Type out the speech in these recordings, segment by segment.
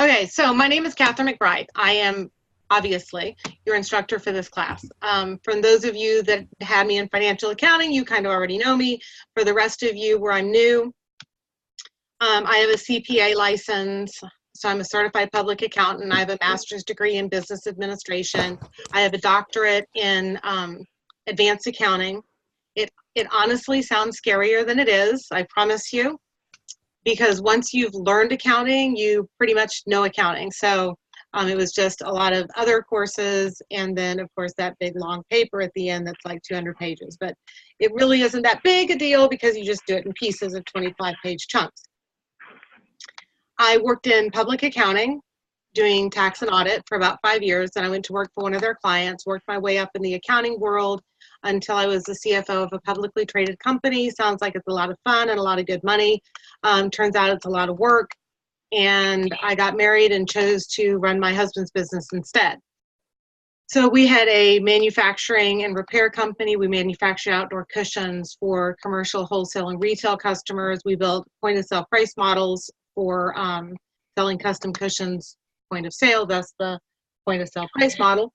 Okay, so my name is Catherine McBride. I am obviously your instructor for this class. For those of you that had me in financial accounting, you kind of already know me. For the rest of you where I'm new, I have a CPA license, so I'm a certified public accountant. I have a master's degree in business administration. I have a doctorate in advanced accounting. It honestly sounds scarier than it is, I promise you, because once you've learned accounting, you pretty much know accounting. So it was just a lot of other courses, and then of course that big long paper at the end that's like 200 pages. But it really isn't that big a deal because you just do it in pieces of 25-page chunks. I worked in public accounting, doing tax and audit for about 5 years. Then I went to work for one of their clients, worked my way up in the accounting world until I was the CFO of a publicly traded company. Sounds like it's a lot of fun and a lot of good money. Turns out it's a lot of work. And I got married and chose to run my husband's business instead. So we had a manufacturing and repair company. We manufactured outdoor cushions for commercial, wholesale, and retail customers. We built point-of-sale price models for selling custom cushions, point of sale. That's the point-of-sale price model.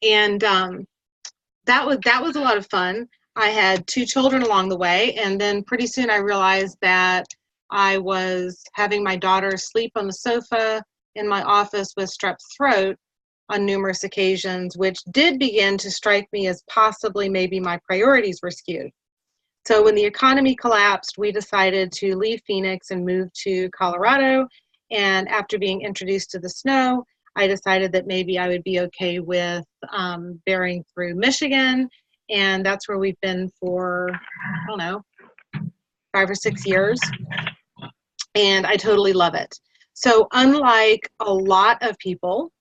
And that was a lot of fun. I had 2 children along the way, and then pretty soon I realized that I was having my daughter sleep on the sofa in my office with strep throat on numerous occasions, which did begin to strike me as possibly maybe my priorities were skewed. So when the economy collapsed, we decided to leave Phoenix and move to Colorado. And after being introduced to the snow, I decided that maybe I would be okay with bearing through Michigan. And that's where we've been for, I don't know, 5 or 6 years. And I totally love it. So unlike a lot of people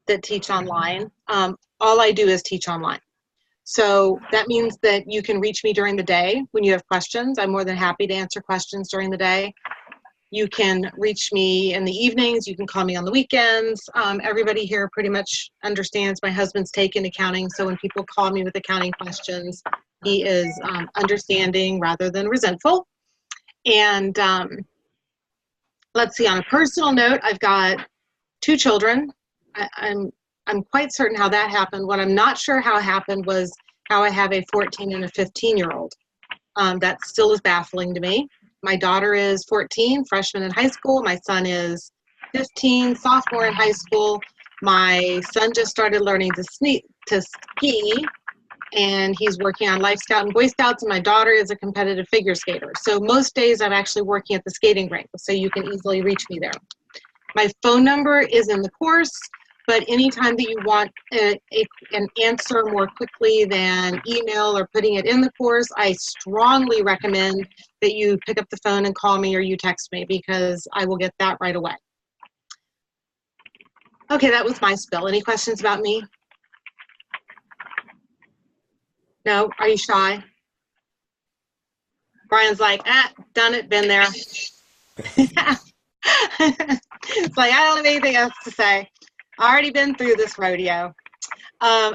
that teach online, all I do is teach online. So that means that you can reach me during the day when you have questions. I'm more than happy to answer questions during the day. You can reach me in the evenings. You can call me on the weekends. Everybody here pretty much understands my husband's take in accounting. So when people call me with accounting questions, he is understanding rather than resentful. And let's see, on a personal note, I've got 2 children. I'm quite certain how that happened. What I'm not sure how it happened was how I have a 14 and a 15-year-old. That still is baffling to me. My daughter is 14, freshman in high school. My son is 15, sophomore in high school. My son just started learning to ski, and he's working on Life Scout and Boy Scouts, and my daughter is a competitive figure skater. So most days I'm actually working at the skating rink, so you can easily reach me there. My phone number is in the course, but anytime that you want an answer more quickly than email or putting it in the course, I strongly recommend that you pick up the phone and call me or you text me, because I will get that right away. Okay, that was my spill. Any questions about me? No? Are you shy? Brian's like, done it, been there. It's like, I don't have anything else to say. Already been through this rodeo.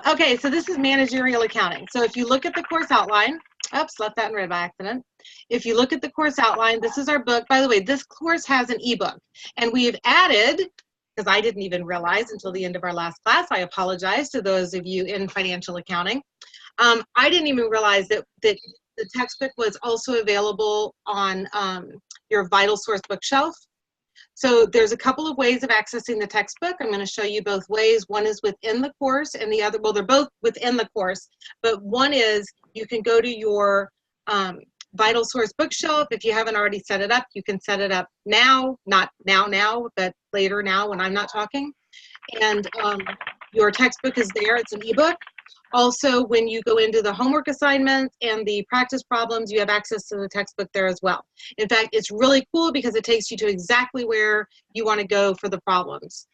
Okay, so this is managerial accounting. So if you look at the course outline, oops, left that in red by accident. If you look at the course outline, this is our book. By the way, this course has an ebook, and we have added, because I didn't even realize until the end of our last class, I apologize to those of you in financial accounting. I didn't even realize that the textbook was also available on your Vital Source bookshelf. So there's a couple of ways of accessing the textbook. I'm going to show you both ways. One is within the course, and the other, well, they're both within the course, but one is you can go to your Vital Source bookshelf. If you haven't already set it up, you can set it up now, not now, but later now when I'm not talking. And your textbook is there. It's an ebook. Also, when you go into the homework assignments and the practice problems, you have access to the textbook there as well. In fact, it's really cool because it takes you to exactly where you want to go for the problems.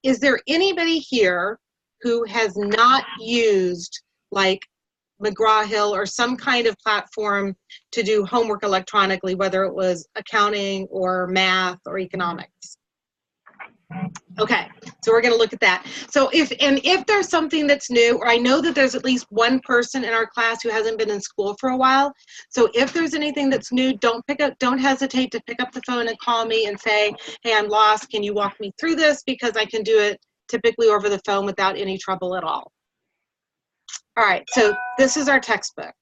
Is there anybody here who has not used like McGraw-Hill or some kind of platform to do homework electronically, whether it was accounting or math or economics? Okay, So we're going to look at that. So if there's something that's new, or I know that there's at least one person in our class who hasn't been in school for a while. So if there's anything that's new, don't hesitate to pick up the phone and call me and say, hey, I'm lost. Can you walk me through this? Because I can do it typically over the phone without any trouble at all. All right, so this is our textbook.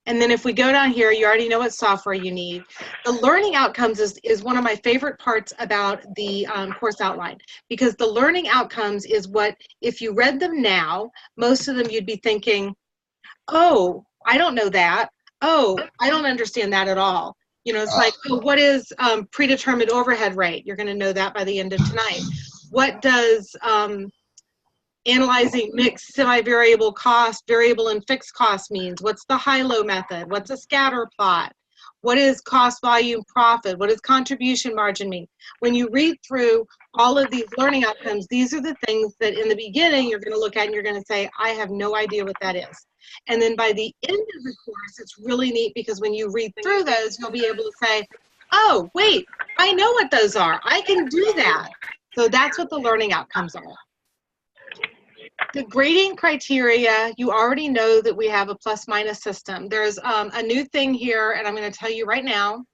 And then if we go down here, you already know what software you need. The learning outcomes is one of my favorite parts about the course outline, because the learning outcomes is what, if you read them now, most of them you'd be thinking, oh, I don't know that. Oh, I don't understand that at all. You know, it's like, oh, what is predetermined overhead rate? You're going to know that by the end of tonight. What does analyzing mixed semi-variable cost, variable and fixed cost means? What's the high-low method? What's a scatter plot? What is cost, volume, profit? What does contribution margin mean? When you read through all of these learning outcomes, these are the things that in the beginning you're going to look at and you're going to say, I have no idea what that is. And then by the end of the course, it's really neat, because when you read through those, you'll be able to say, oh, wait, I know what those are. I can do that. So that's what the learning outcomes are. The grading criteria, you already know that we have a plus-minus system. There's a new thing here, and I'm going to tell you right now,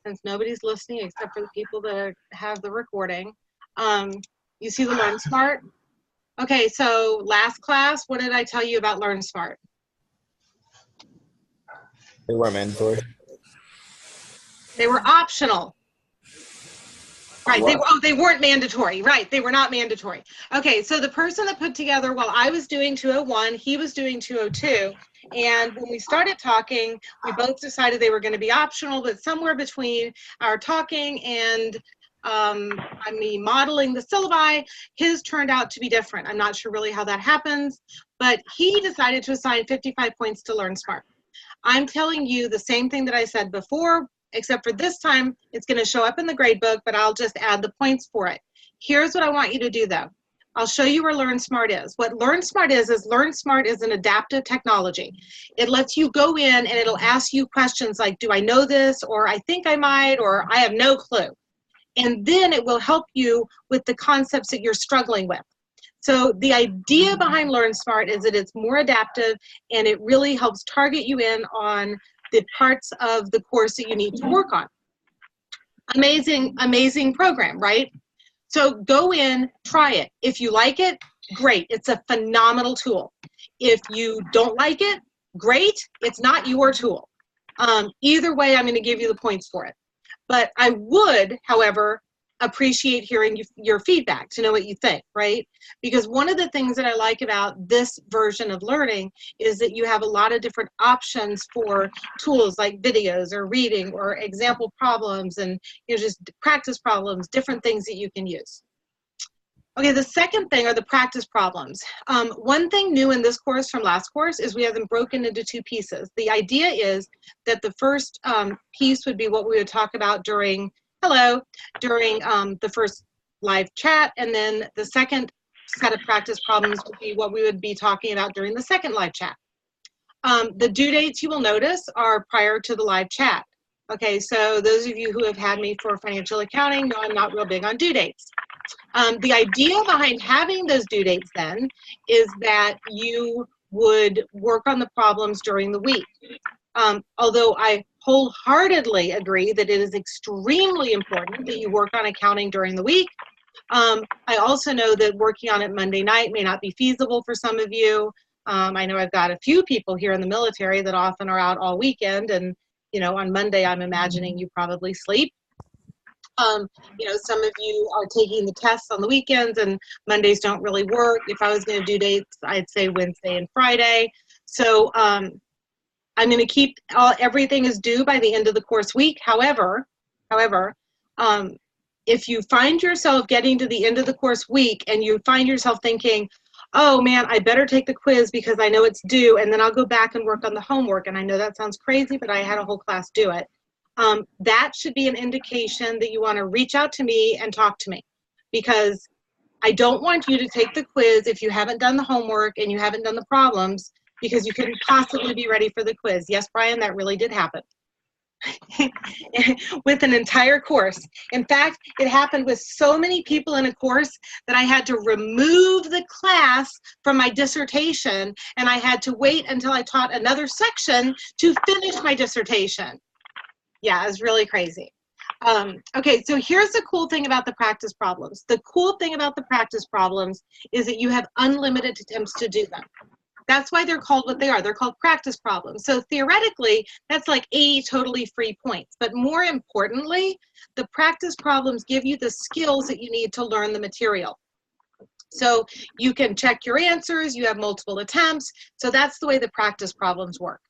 since nobody's listening except for the people that have the recording. You see the Learnsmart? Okay, so last class, what did I tell you about Learnsmart? They were mandatory. They were optional. Right, they weren't mandatory. Right, they were not mandatory. Okay, so the person that put together, well, I was doing 201, he was doing 202, and when we started talking, we both decided they were going to be optional, but somewhere between our talking and modeling the syllabi, his turned out to be different. I'm not sure really how that happens, but he decided to assign 55 points to Learnsmart. I'm telling you the same thing that I said before, except for this time, it's going to show up in the grade book, but I'll just add the points for it. Here's what I want you to do, though. I'll show you where Learnsmart is. What Learnsmart is Learnsmart is an adaptive technology. It lets you go in and it'll ask you questions like, do I know this? Or I think I might, or I have no clue. And then it will help you with the concepts that you're struggling with. So the idea behind Learnsmart is that it's more adaptive and it really helps target you in on the parts of the course that you need to work on. Amazing, amazing program, right? So go in, try it. If you like it, great. It's a phenomenal tool. If you don't like it, great. It's not your tool. Either way, I'm going to give you the points for it. But I would, however, appreciate hearing your feedback to know what you think, right? Because one of the things that I like about this version of learning is that you have a lot of different options for tools like videos or reading or example problems and just practice problems, different things that you can use. Okay, the second thing are the practice problems. One thing new in this course from last course is we have them broken into two pieces. The idea is that the first piece would be what we would talk about during the first live chat, and then the second set of practice problems would be what we would be talking about during the second live chat. The due dates you will notice are prior to the live chat. Okay, so those of you who have had me for financial accounting know I'm not real big on due dates. The idea behind having those due dates then is that you would work on the problems during the week. Although I wholeheartedly agree that it is extremely important that you work on accounting during the week. I also know that working on it Monday night may not be feasible for some of you. I know I've got a few people here in the military that often are out all weekend, and on Monday I'm imagining you probably sleep. Some of you are taking the tests on the weekends and Mondays don't really work. If I was going to do dates, I'd say Wednesday and Friday. So I'm going to keep everything is due by the end of the course week. However, if you find yourself getting to the end of the course week and you find yourself thinking, oh man, I better take the quiz because I know it's due, and then I'll go back and work on the homework. And I know that sounds crazy, but I had a whole class do it. That should be an indication that you want to reach out to me and talk to me, because I don't want you to take the quiz if you haven't done the homework and you haven't done the problems, because you couldn't possibly be ready for the quiz. Yes, Brian, that really did happen. with an entire course. In fact, it happened with so many people in a course that I had to remove the class from my dissertation, and I had to wait until I taught another section to finish my dissertation. Yeah, it was really crazy. Okay, so here's the cool thing about the practice problems. The cool thing about the practice problems is that you have unlimited attempts to do them. That's why they're called what they are. They're called practice problems. So theoretically, that's like 80 totally free points. But more importantly, the practice problems give you the skills that you need to learn the material. So you can check your answers, you have multiple attempts. So that's the way the practice problems work.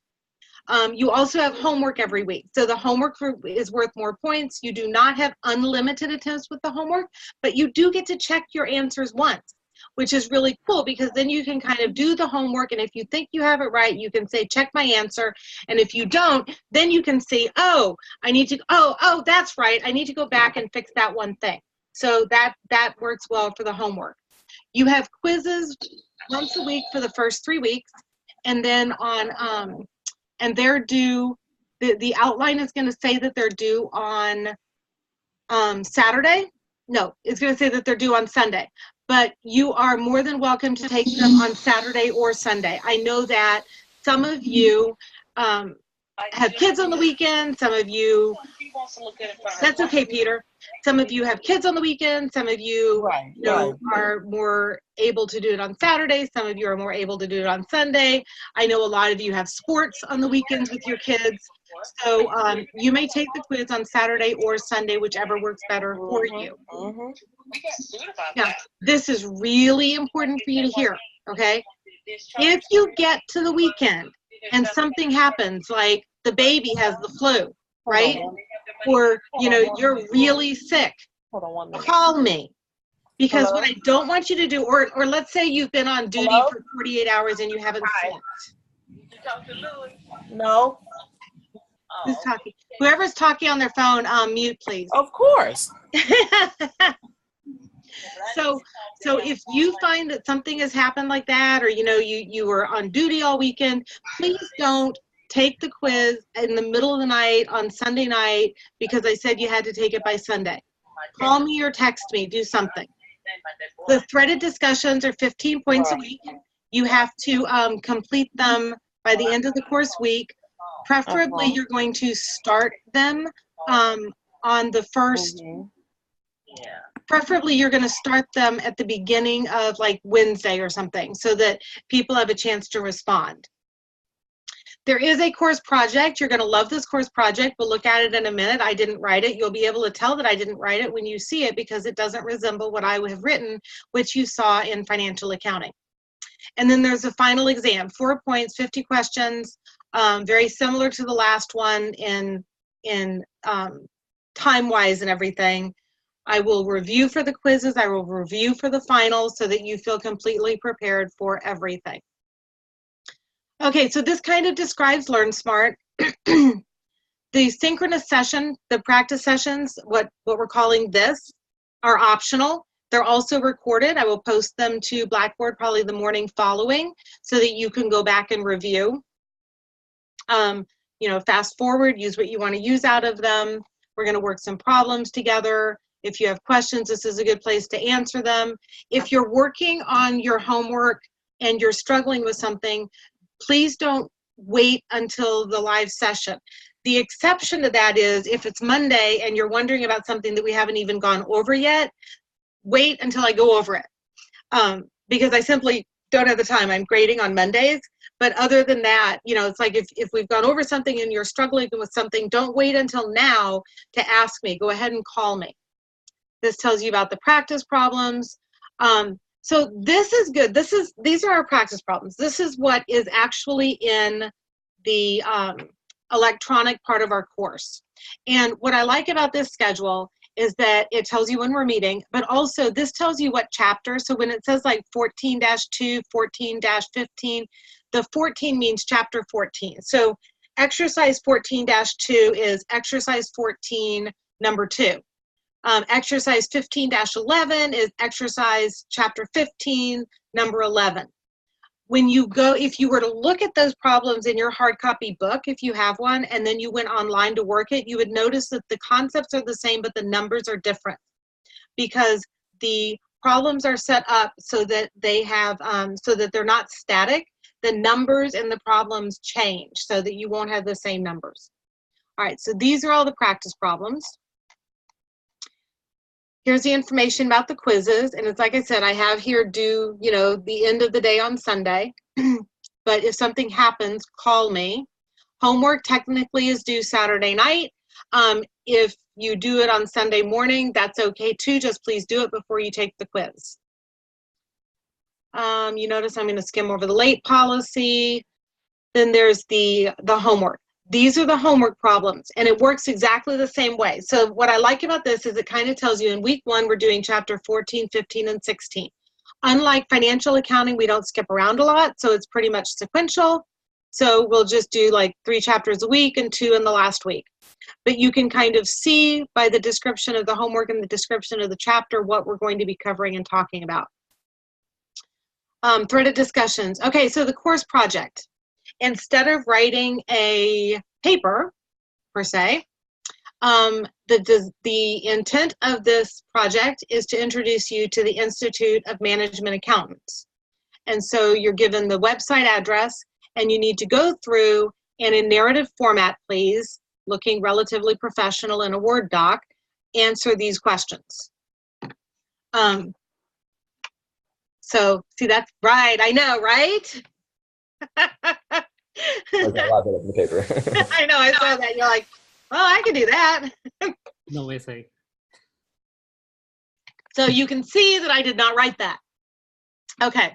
You also have homework every week. So the homework is worth more points. You do not have unlimited attempts with the homework, but you do get to check your answers once, which is really cool because then you can kind of do the homework, and if you think you have it right, you can say, check my answer. And if you don't, then you can see, oh, I need to, oh, that's right. I need to go back and fix that one thing. So that works well for the homework. You have quizzes once a week for the first 3 weeks, and then on, and they're due, the outline is going to say that they're due on Saturday. No, it's going to say that they're due on Sunday. But you are more than welcome to take them on Saturday or Sunday. I know that some of you have kids on the weekend, some of you, that's okay, Peter. Some of you have kids on the weekend, some of you, are more able to do it on Saturday, some of you are more able to do it on Sunday. I know a lot of you have sports on the weekends with your kids. So you may take the quiz on Saturday or Sunday, whichever works better for you. Now, this is really important for you to hear, okay? If you get to the weekend and something happens, like the baby has the flu, right? Or, you know, you're really sick, call me. Because what I don't want you to do, or let's say you've been on duty for 48 hours and you haven't slept. No. Who's talking? Whoever's talking on their phone, mute, please. Of course. So if you find that something has happened like that, or, you know, you were on duty all weekend, please don't take the quiz in the middle of the night on Sunday night because I said you had to take it by Sunday. Call me or text me, do something. The threaded discussions are 15 points a week. You have to complete them by the end of the course week. Preferably, you're going to start them on the first. Preferably, you're going to start them at the beginning of like Wednesday or something so that people have a chance to respond. There is a course project. You're going to love this course project. We'll look at it in a minute. I didn't write it. You'll be able to tell that I didn't write it when you see it because it doesn't resemble what I would have written, which you saw in financial accounting. And then there's a final exam, 4 points, 50 questions, very similar to the last one in time-wise and everything. I will review for the quizzes. I will review for the finals so that you feel completely prepared for everything. Okay, so this kind of describes Learnsmart. The synchronous session, the practice sessions, what we're calling this, are optional. They're also recorded. I will post them to Blackboard probably the morning following so that you can go back and review. You know, fast forward, use what you want to use out of them. We're going to work some problems together. If you have questions, this is a good place to answer them. If you're working on your homework and you're struggling with something, please don't wait until the live session. The exception to that is if it's Monday and you're wondering about something that we haven't even gone over yet, wait until I go over it. Because I simply don't have the time. I'm grading on Mondays. But other than that, you know, it's like if we've gone over something and you're struggling with something, don't wait until now to ask me. Go ahead and call me. This tells you about the practice problems. So this is good. These are our practice problems. This is what is actually in the electronic part of our course. And what I like about this schedule is that it tells you when we're meeting, but also this tells you what chapter. So when it says like 14-2, 14-15, the 14 means chapter 14. So exercise 14-2 is exercise 14, number 2. Exercise 15-11 is exercise chapter 15, number 11. when you go, if you were to look at those problems in your hard copy book, if you have one, and then you went online to work it, you would notice that the concepts are the same, but the numbers are different because the problems are set up so that they have, so that they're not static. The numbers and the problems change so that you won't have the same numbers. All right, so these are all the practice problems. Here's the information about the quizzes. And it's like I said, I have here due, you know, the end of the day on Sunday. But if something happens, call me. Homework technically is due Saturday night. If you do it on Sunday morning, that's okay too. Just please do it before you take the quiz. You notice I'm going to skim over the late policy. Then there's the homework. These are the homework problems, and it works exactly the same way. So what I like about this is it kind of tells you in week 1, we're doing chapter 14, 15, and 16. Unlike financial accounting, we don't skip around a lot, so it's pretty much sequential. So we'll just do like 3 chapters a week and 2 in the last week. But you can kind of see by the description of the homework and the description of the chapter what we're going to be covering and talking about. Threaded discussions. Okay, so the course project. Instead of writing a paper, per se, the intent of this project is to introduce you to the Institute of Management Accountants. And so you're given the website address, and you need to go through, and in narrative format, please, looking relatively professional in a Word doc, answer these questions. So, see, that's right. I know, right? Okay, a lot better than the paper. I know, I saw that. You're like, well, I can do that. No way, say. So you can see that I did not write that. Okay.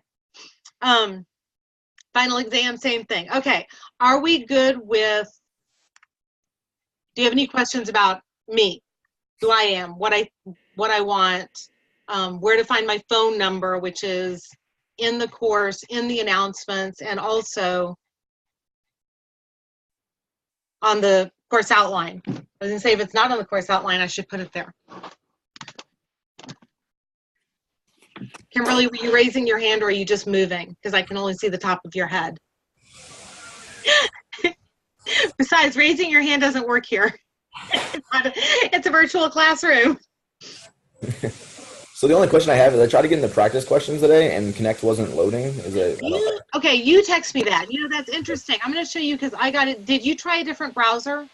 Final exam, same thing. Okay. Are we good with, do you have any questions about me? Who I am, what I want, where to find my phone number, which is in the course, in the announcements, and also on the course outline. I was gonna say, if it's not on the course outline, I should put it there. Kimberly, were you raising your hand or are you just moving? Because I can only see the top of your head. Besides, raising your hand doesn't work here. It's a virtual classroom. So the only question I have is I tried to get into practice questions today and Connect wasn't loading. Is it? Okay, you text me that. You know, that's interesting. I'm going to show you because I got it. Did you try a different browser?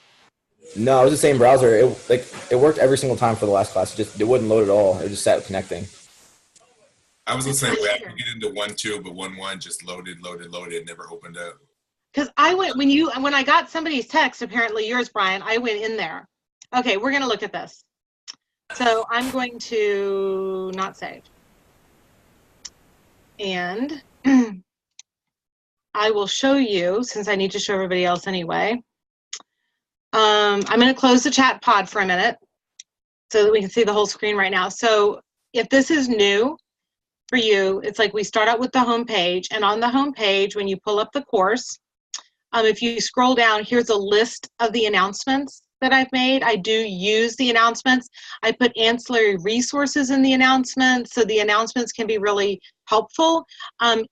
No, it was the same browser. It worked every single time for the last class. It wouldn't load at all. It just sat connecting. I was the same way. I could get into 1.2, but 1.1 just loaded, never opened up. Because I went, when I got somebody's text, apparently yours, Brian, I went in there. Okay, we're going to look at this. So I'm going to not save. And I will show you, since I need to show everybody else anyway. I'm going to close the chat pod for a minute so that we can see the whole screen right now. So if this is new for you, it's like we start out with the home page, and on the home page, when you pull up the course, if you scroll down, here's a list of the announcements that I've made. I do use the announcements. I put ancillary resources in the announcements, so the announcements can be really helpful.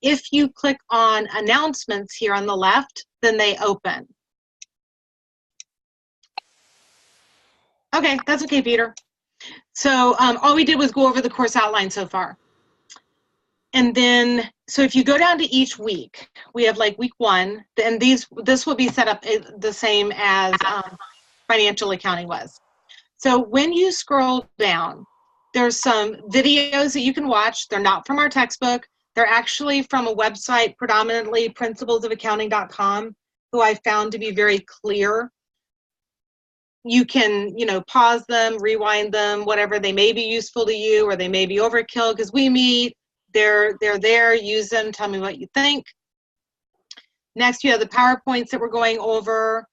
If you click on announcements here on the left, then they open. Okay, that's okay, Peter. So all we did was go over the course outline so far. And then, so if you go down to each week, we have like week 1, and this will be set up the same as financial accounting was. So when you scroll down, there's some videos that you can watch. They're not from our textbook. They're actually from a website, predominantly principlesofaccounting.com, who I found to be very clear. You can, you know, pause them, rewind them, whatever. They may be useful to you or they may be overkill because we meet. They're there, use them, tell me what you think. Next, you have the PowerPoints that we're going over.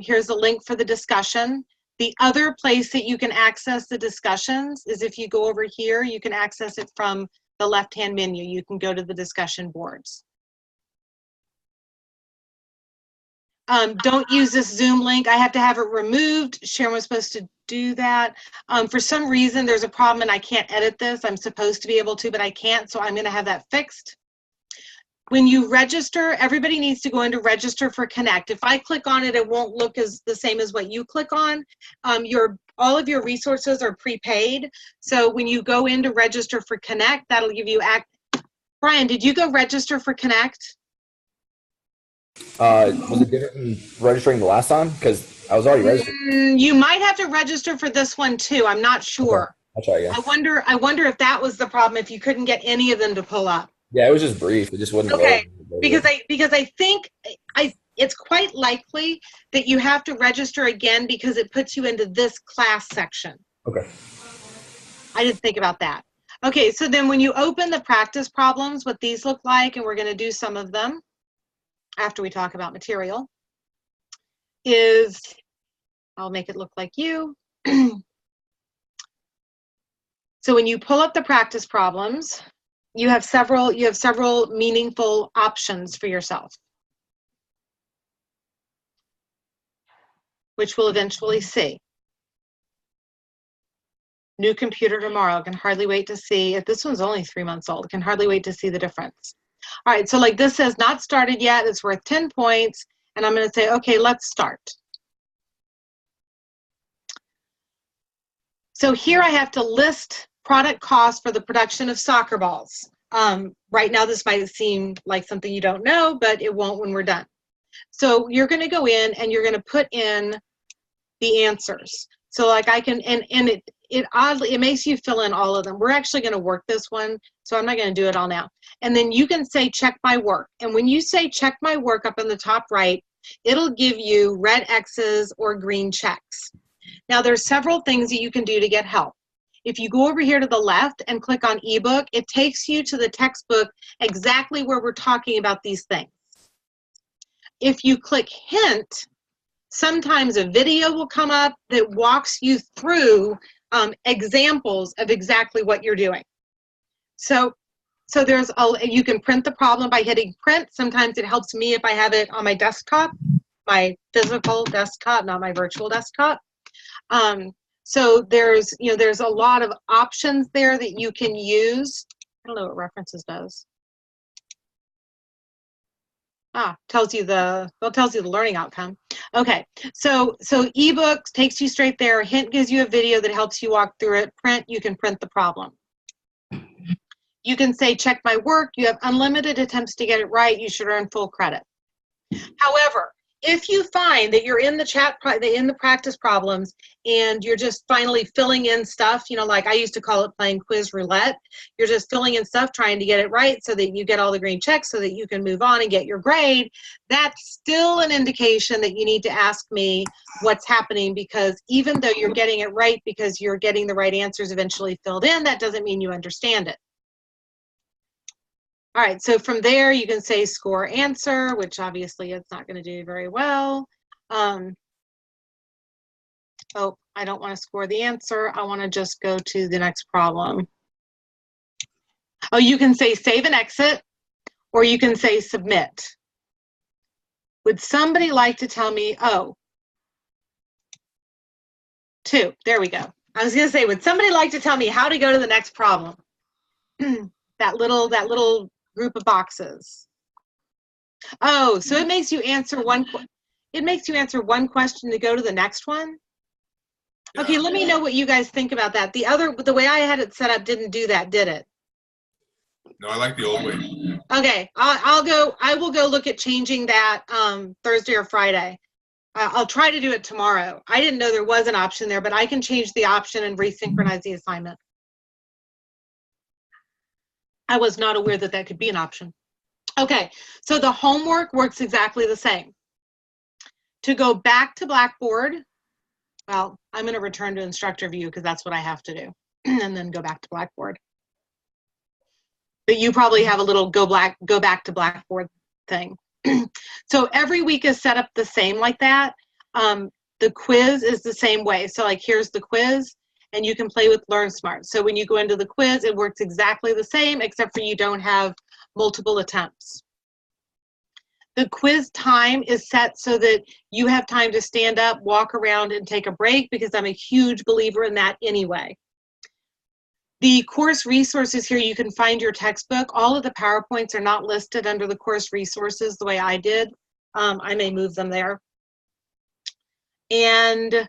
Here's a link for the discussion. The other place that you can access the discussions is if you go over here, you can access it from the left-hand menu. You can go to the discussion boards. Don't use this Zoom link. I have to have it removed. Sharon was supposed to do that. For some reason, there's a problem and I can't edit this. I'm supposed to be able to, but I can't, so I'm gonna have that fixed. when you register, everybody needs to go into register for Connect. If I click on it, it won't look as the same as what you click on. All of your resources are prepaid. So when you go into register for Connect, that'll give you Brian, did you go register for Connect? Was it different than registering the last time? Because I was already registered. You might have to register for this one too. I'm not sure. Okay. I'll try again. I wonder if that was the problem, if you couldn't get any of them to pull up. Yeah, it was just brief. It just wouldn't Okay, load. because I think it's quite likely that you have to register again because it puts you into this class section. Okay. I didn't think about that. Okay, so then when you open the practice problems, what these look like, and we're going to do some of them after we talk about material, is I'll make it look like you. So when you pull up the practice problems, you have several meaningful options for yourself, which we'll eventually see. New computer tomorrow, can hardly wait to see. If this one's only 3 months old, can hardly wait to see the difference. All right, so like this says not started yet, it's worth 10 points, and I'm gonna say, okay, let's start. So here I have to list product costs for the production of soccer balls. Right now this might seem like something you don't know, but it won't when we're done. So you're gonna go in and you're gonna put in the answers. So like I can, and it makes you fill in all of them. We're actually gonna work this one, so I'm not gonna do it all now. And then you can say check my work. And when you say check my work up in the top right, it'll give you red X's or green checks. Now there's several things that you can do to get help. If you go over here to the left and click on ebook, it takes you to the textbook exactly where we're talking about these things. If you click hint, sometimes a video will come up that walks you through examples of exactly what you're doing. So you can print the problem by hitting print. Sometimes it helps me if I have it on my desktop, my physical desktop, not my virtual desktop. So there's a lot of options there that you can use. I don't know what references does. Tells you the learning outcome. Okay, so ebooks takes you straight there. Hint gives you a video that helps you walk through it. Print, you can print the problem. You can say check my work. You have unlimited attempts to get it right. You should earn full credit. However, if you find that you're in the practice problems and you're just finally filling in stuff, like I used to call it playing quiz roulette, you're just filling in stuff trying to get it right so that you get all the green checks so that you can move on and get your grade, that's still an indication that you need to ask me what's happening, because even though you're getting it right because you're getting the right answers eventually filled in, that doesn't mean you understand it. All right, so from there you can say score answer, which obviously it's not going to do very well. Oh, I don't want to score the answer. I want to just go to the next problem. Oh, you can say save and exit, or you can say submit. Would somebody like to tell me, there we go. I was going to say, would somebody like to tell me how to go to the next problem? that little group of boxes. Oh, so it makes you answer one question to go to the next one? Okay, let me know what you guys think about that. The way I had it set up didn't do that, did it? No, I like the old way. Okay, I will go look at changing that Thursday or Friday. I'll try to do it tomorrow. I didn't know there was an option there, but I can change the option and resynchronize the assignment. I was not aware that that could be an option. Okay, so the homework works exactly the same. To go back to Blackboard, well, I'm going to return to instructor view because that's what I have to do, and then go back to Blackboard. But you probably have a little go back to Blackboard thing. So every week is set up the same like that. The quiz is the same way. So like here's the quiz, and you can play with Learnsmart. So when you go into the quiz, it works exactly the same, except for you don't have multiple attempts. The quiz time is set so that you have time to stand up, walk around, and take a break, because I'm a huge believer in that anyway. The course resources here, you can find your textbook. All of the PowerPoints are not listed under the course resources the way I did. I may move them there. And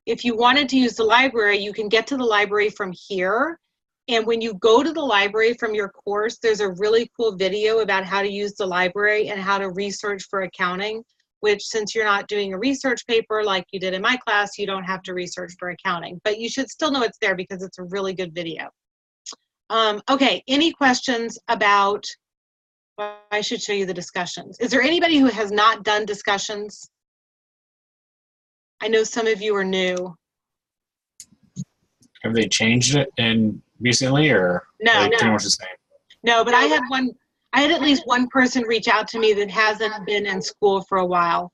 if you wanted to use the library, you can get to the library from here. And when you go to the library from your course, there's a really cool video about how to use the library and how to research for accounting, which, since you're not doing a research paper like you did in my class, you don't have to research for accounting. But you should still know it's there because it's a really good video. Okay, any questions about, well, I should show you the discussions. Is there anybody who has not done discussions? I know some of you are new. Have they changed it in recently, or No, are they no. pretty much the same? No, but I had at least one person reach out to me that hasn't been in school for a while.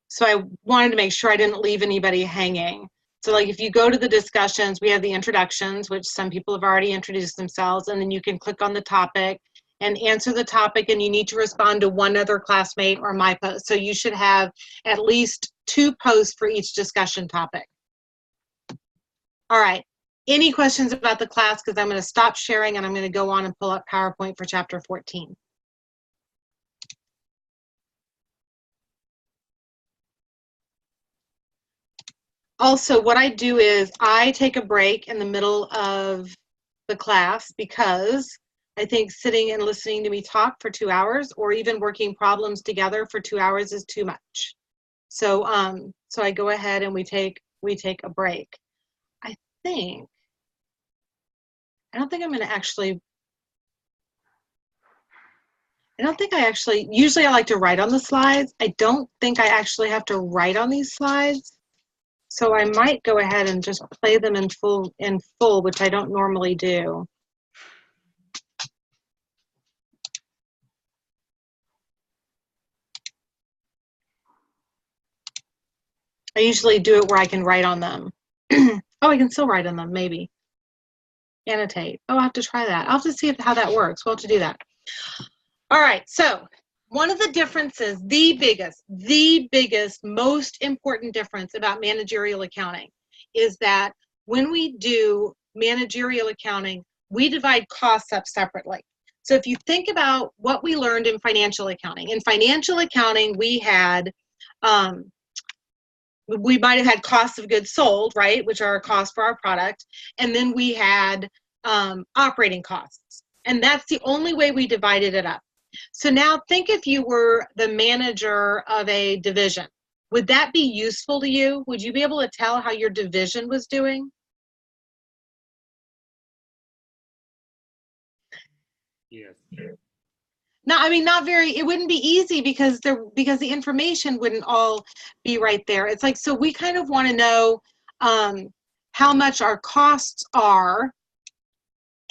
So I wanted to make sure I didn't leave anybody hanging. So like if you go to the discussions, we have the introductions, which some people have already introduced themselves, and then you can click on the topic and answer the topic, and you need to respond to one other classmate or my post. So you should have at least 2 posts for each discussion topic. All right, any questions about the class? Because I'm going to stop sharing and I'm going to go on and pull up PowerPoint for chapter 14. Also, what I do is I take a break in the middle of the class because I think sitting and listening to me talk for 2 hours or even working problems together for 2 hours is too much. So so I go ahead and we take a break. I don't think I'm going to actually, usually I like to write on the slides. I don't think I actually have to write on these slides. So I might go ahead and just play them in full, which I don't normally do. I usually do it where I can write on them. Oh, I can still write on them, maybe. Annotate. Oh, I'll have to try that. I'll have to see how that works. We'll have to do that. All right, so one of the differences, the biggest, most important difference about managerial accounting is that when we do managerial accounting, we divide costs up separately. So if you think about what we learned in financial accounting, we had, we might have had costs of goods sold, right, which are a cost for our product, and then we had operating costs. And that's the only way we divided it up. So now think if you were the manager of a division. Would that be useful to you? Would you be able to tell how your division was doing? Yes. No, I mean, not very, it wouldn't be easy because the information wouldn't all be right there. It's like, so we kind of want to know how much our costs are.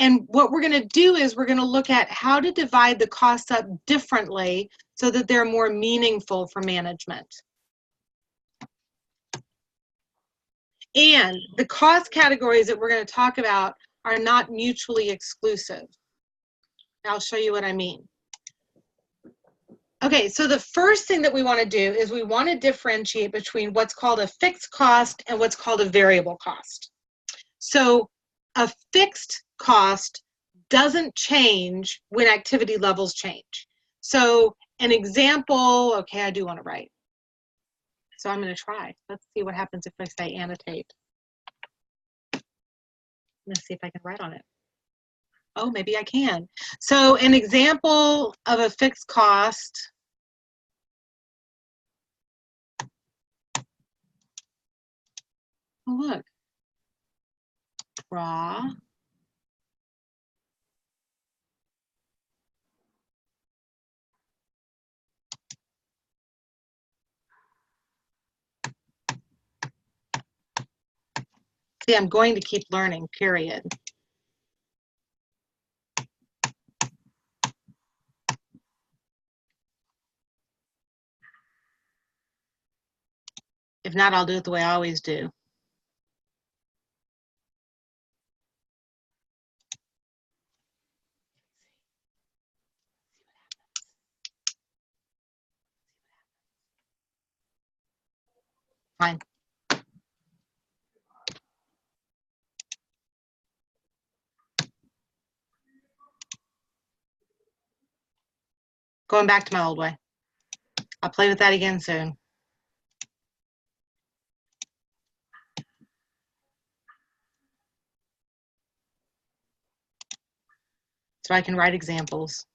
And what we're going to do is we're going to look at how to divide the costs up differently so that they're more meaningful for management. And the cost categories that we're going to talk about are not mutually exclusive. I'll show you what I mean. Okay, so the first thing that we want to do is we want to differentiate between what's called a fixed cost and what's called a variable cost. So a fixed cost doesn't change when activity levels change. So an example, okay, I do want to write. So I'm going to try. Let's see what happens if I say annotate. I'm going to see if I can write on it. Oh, maybe I can. So an example of a fixed cost. Oh, look. Draw. See, I'm going to keep learning, period. If not, I'll do it the way I always do. Fine. Going back to my old way. I'll play with that again soon. So I can write examples.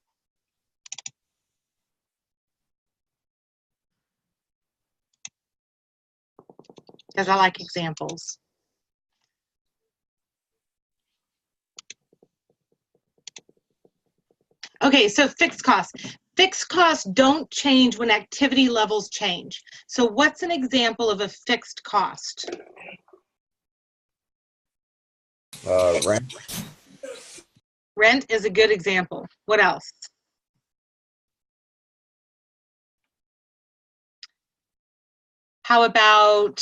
Because I like examples. Okay, so fixed costs. Fixed costs don't change when activity levels change. So what's an example of a fixed cost? Rent. Rent is a good example. What else? How about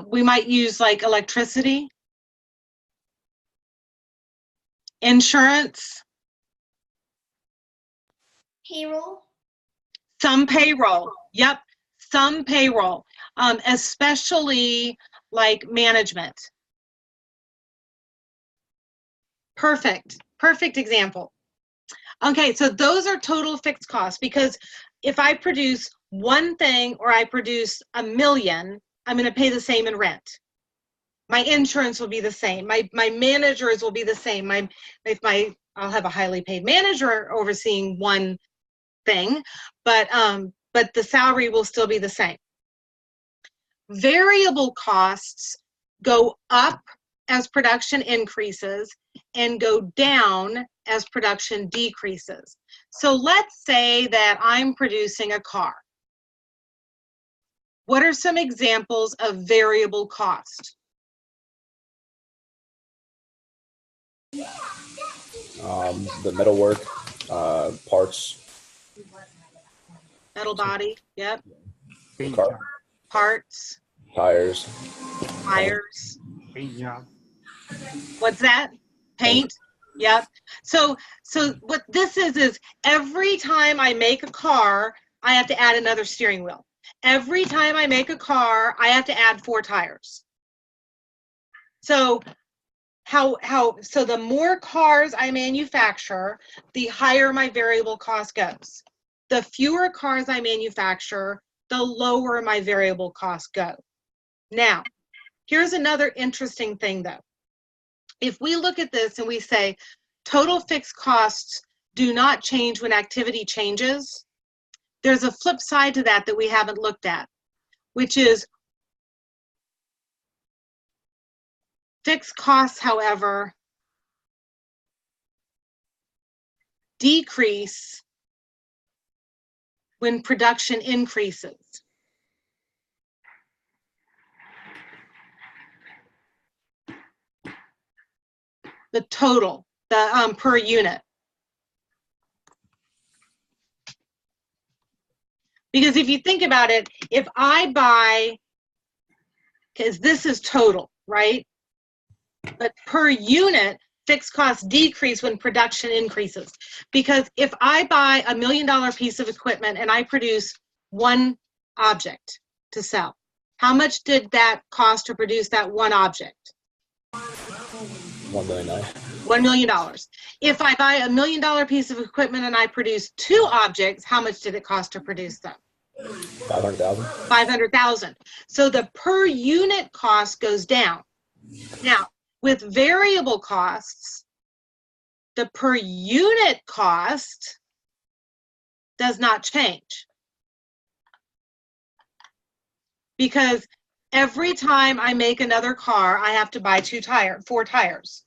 we might use like electricity, insurance, Payroll. some payroll. Yep, some payroll, especially like management. Perfect example. Okay, so those are total fixed costs, because if I produce one thing or I produce 1 million, I'm going to pay the same in rent. My insurance will be the same. My managers will be the same. I'll have a highly paid manager overseeing one thing, but the salary will still be the same. Variable costs go up as production increases and go down as production decreases. So let's say that I'm producing a car. What are some examples of variable cost? The metal work, parts, Metal body, yep. car, Parts, tires. tires. Paint job. What's that? Paint? Yep. So what this is every time I make a car, I have to add another steering wheel. Every time I make a car, I have to add 4 tires. So so the more cars I manufacture, the higher my variable cost goes. The fewer cars I manufacture, the lower my variable costs go. Now, here's another interesting thing though. If we look at this and we say total fixed costs do not change when activity changes, there's a flip side to that we haven't looked at, which is fixed costs, however, decrease when production increases. The total, the per unit. Because if you think about it, if I buy, because this is total, right? But per unit, fixed costs decrease when production increases. Because if I buy $1 million piece of equipment and I produce one object to sell, how much did that cost to produce that one object? $1 million. $1 million. If I buy $1 million piece of equipment and I produce 2 objects, how much did it cost to produce them? $500,000. $500,000. So the per unit cost goes down. Now, with variable costs, the per unit cost does not change. Because every time I make another car, I have to buy 4 tires.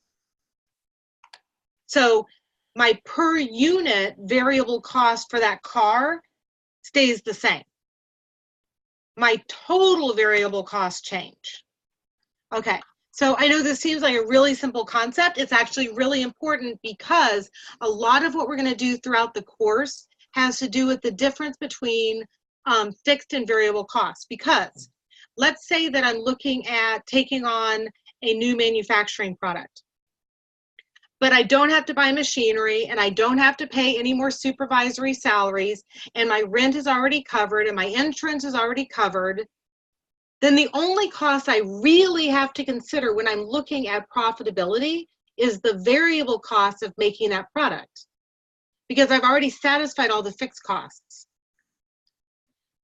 So my per unit variable cost for that car stays the same. My total variable costs change. Okay, so I know this seems like a really simple concept. It's actually really important because a lot of what we're going to do throughout the course has to do with the difference between fixed and variable costs. Because let's say that I'm looking at taking on a new manufacturing product, but I don't have to buy machinery and I don't have to pay any more supervisory salaries and my rent is already covered and my insurance is already covered, then the only cost I really have to consider when I'm looking at profitability is the variable cost of making that product, because I've already satisfied all the fixed costs.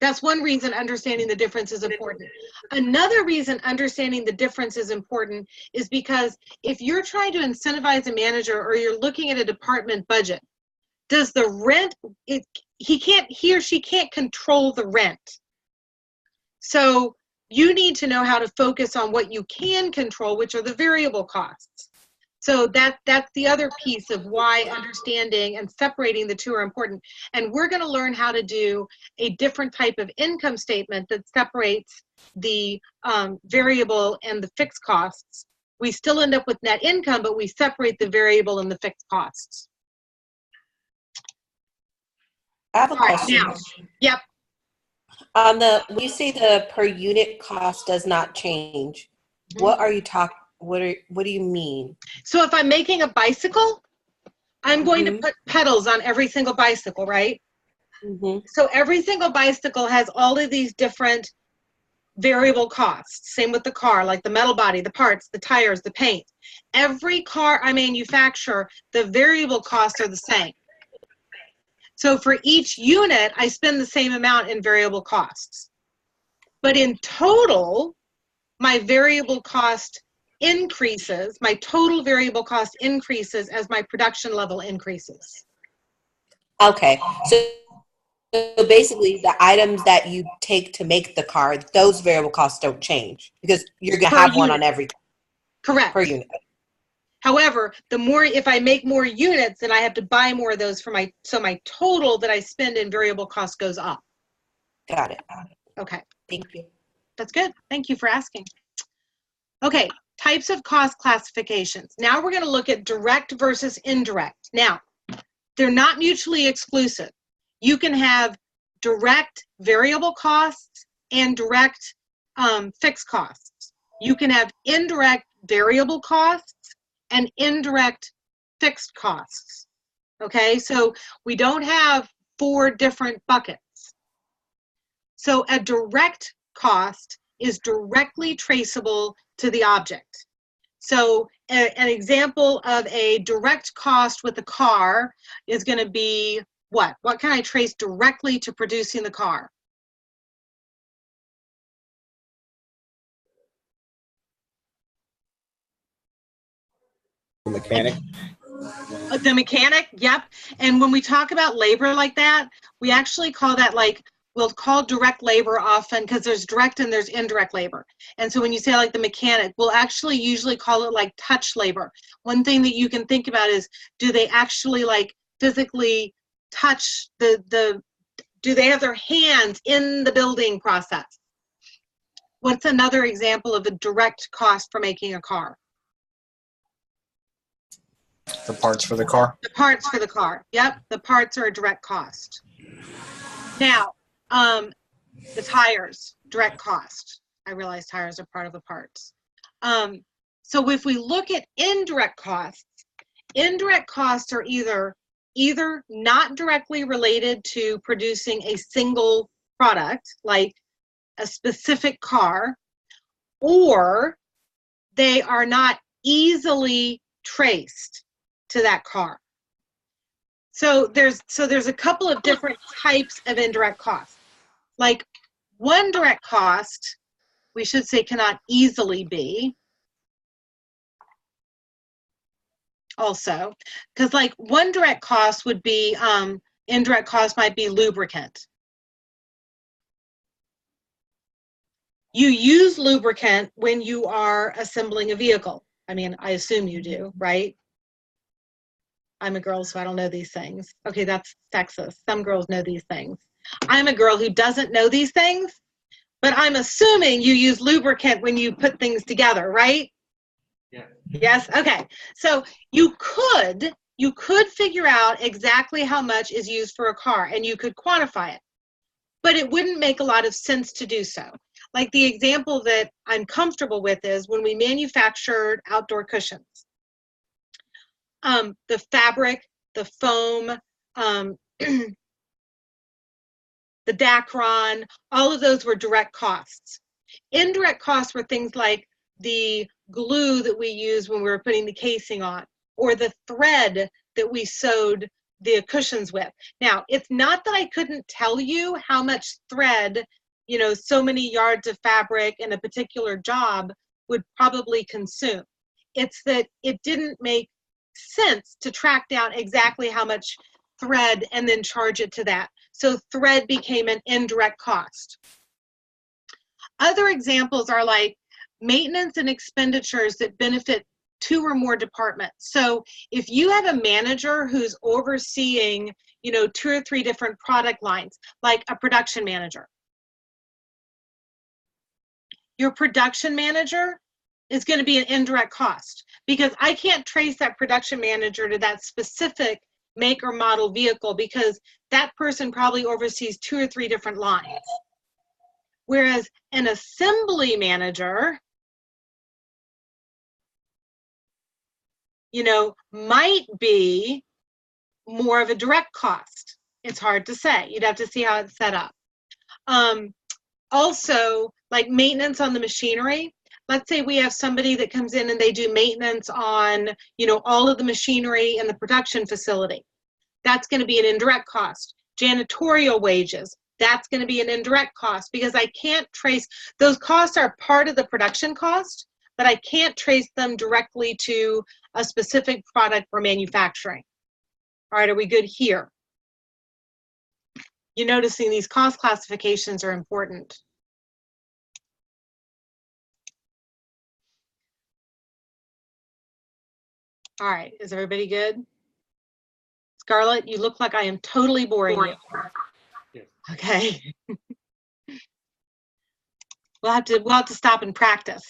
That's one reason understanding the difference is important. Another reason understanding the difference is important is because if you're trying to incentivize a manager or you're looking at a department budget, does the rent, he or she can't control the rent. So you need to know how to focus on what you can control, which are the variable costs. So that's the other piece of why understanding and separating the two are important. And we're going to learn how to do a different type of income statement that separates the variable and the fixed costs. We still end up with net income, but we separate the variable and the fixed costs. I have a All right, question. now, yep. On when you say the per unit cost does not change, what are you talking? What do you mean? So if I'm making a bicycle, I'm going to put pedals on every single bicycle, right? So every single bicycle has all of these different variable costs. Same with the car, like the metal body, the parts, the tires, the paint. Every car I manufacture, the variable costs are the same. So for each unit, I spend the same amount in variable costs. But in total, my variable cost increases, my total variable cost increases as my production level increases. Okay, so basically the items that you take to make the car, those variable costs don't change because you're gonna have one on every Correct. per unit. However, the more, if I make more units, then I have to buy more of those for my, so my total that I spend in variable cost goes up. Got it. Okay. Thank you. That's good. Thank you for asking. Okay, types of cost classifications. Now we're going to look at direct versus indirect. Now, they're not mutually exclusive. You can have direct variable costs and direct fixed costs. You can have indirect variable costs and indirect fixed costs. Okay, so we don't have 4 different buckets. So a direct cost is directly traceable to the object. So an example of a direct cost with a car is going to be what? What can I trace directly to producing the car? The mechanic. The mechanic, yep. And when we talk about labor like that, we actually call that, like, we'll call direct labor often, because there's direct and there's indirect labor. And so when you say like the mechanic, we'll actually usually call it like touch labor. One thing that you can think about is, do they actually like physically touch do they have their hands in the building process? What's another example of a direct cost for making a car? The parts for the car? The parts for the car. Yep, the parts are a direct cost. Now, the tires, direct cost. I realize tires are part of the parts. So if we look at indirect costs are either not directly related to producing a single product, like a specific car, or they are not easily traced to that car. So there's a couple of different types of indirect costs. Like one direct cost, we should say, cannot easily be. Also, because like one direct cost would be, indirect cost might be lubricant. You use lubricant when you are assembling a vehicle. I mean, I assume you do, right? I'm a girl, so I don't know these things. Okay, that's sexist. Some girls know these things. I'm a girl who doesn't know these things, but I'm assuming you use lubricant when you put things together, right? Yeah. Yes? Okay. So you could figure out exactly how much is used for a car, and you could quantify it, but it wouldn't make a lot of sense to do so. Like the example that I'm comfortable with is when we manufactured outdoor cushions. The fabric, the foam, the Dacron, all of those were direct costs. Indirect costs were things like the glue that we used when we were putting the casing on, or the thread that we sewed the cushions with. Now, it's not that I couldn't tell you how much thread, you know, so many yards of fabric in a particular job would probably consume. It's that it didn't make sense to track down exactly how much thread and then charge it to that. So thread became an indirect cost. Other examples are like maintenance and expenditures that benefit 2 or more departments. So if you have a manager who's overseeing, you know, 2 or 3 different product lines, like a production manager, your production manager is going to be an indirect cost, because I can't trace that production manager to that specific make or model vehicle, because that person probably oversees 2 or 3 different lines. Whereas an assembly manager, you know, might be more of a direct cost. It's hard to say. You'd have to see how it's set up. Also, like maintenance on the machinery. Let's say we have somebody that comes in and they do maintenance on, you know, all of the machinery in the production facility. That's going to be an indirect cost. Janitorial wages, that's going to be an indirect cost, because I can't trace, those costs are part of the production cost, but I can't trace them directly to a specific product for manufacturing. All right, are we good here? You're noticing these cost classifications are important. All right, is everybody good? Scarlett, you look like I am totally boring you. Yes. Okay. We'll have to stop and practice.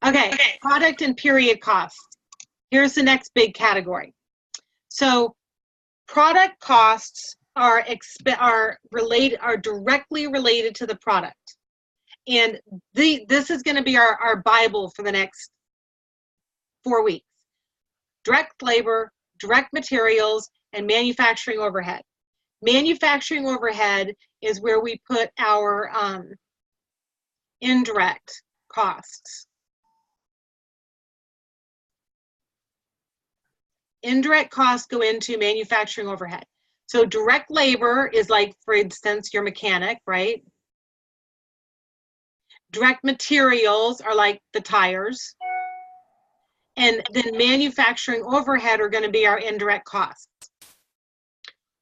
Okay, product and period costs. Here's the next big category. So product costs are directly related to the product. And this is going to be our Bible for the next 4 weeks. Direct labor, direct materials, and manufacturing overhead. Manufacturing overhead is where we put our indirect costs. Indirect costs go into manufacturing overhead. So direct labor is like, for instance, your mechanic, right? Direct materials are like the tires. And then manufacturing overhead are going to be our indirect costs.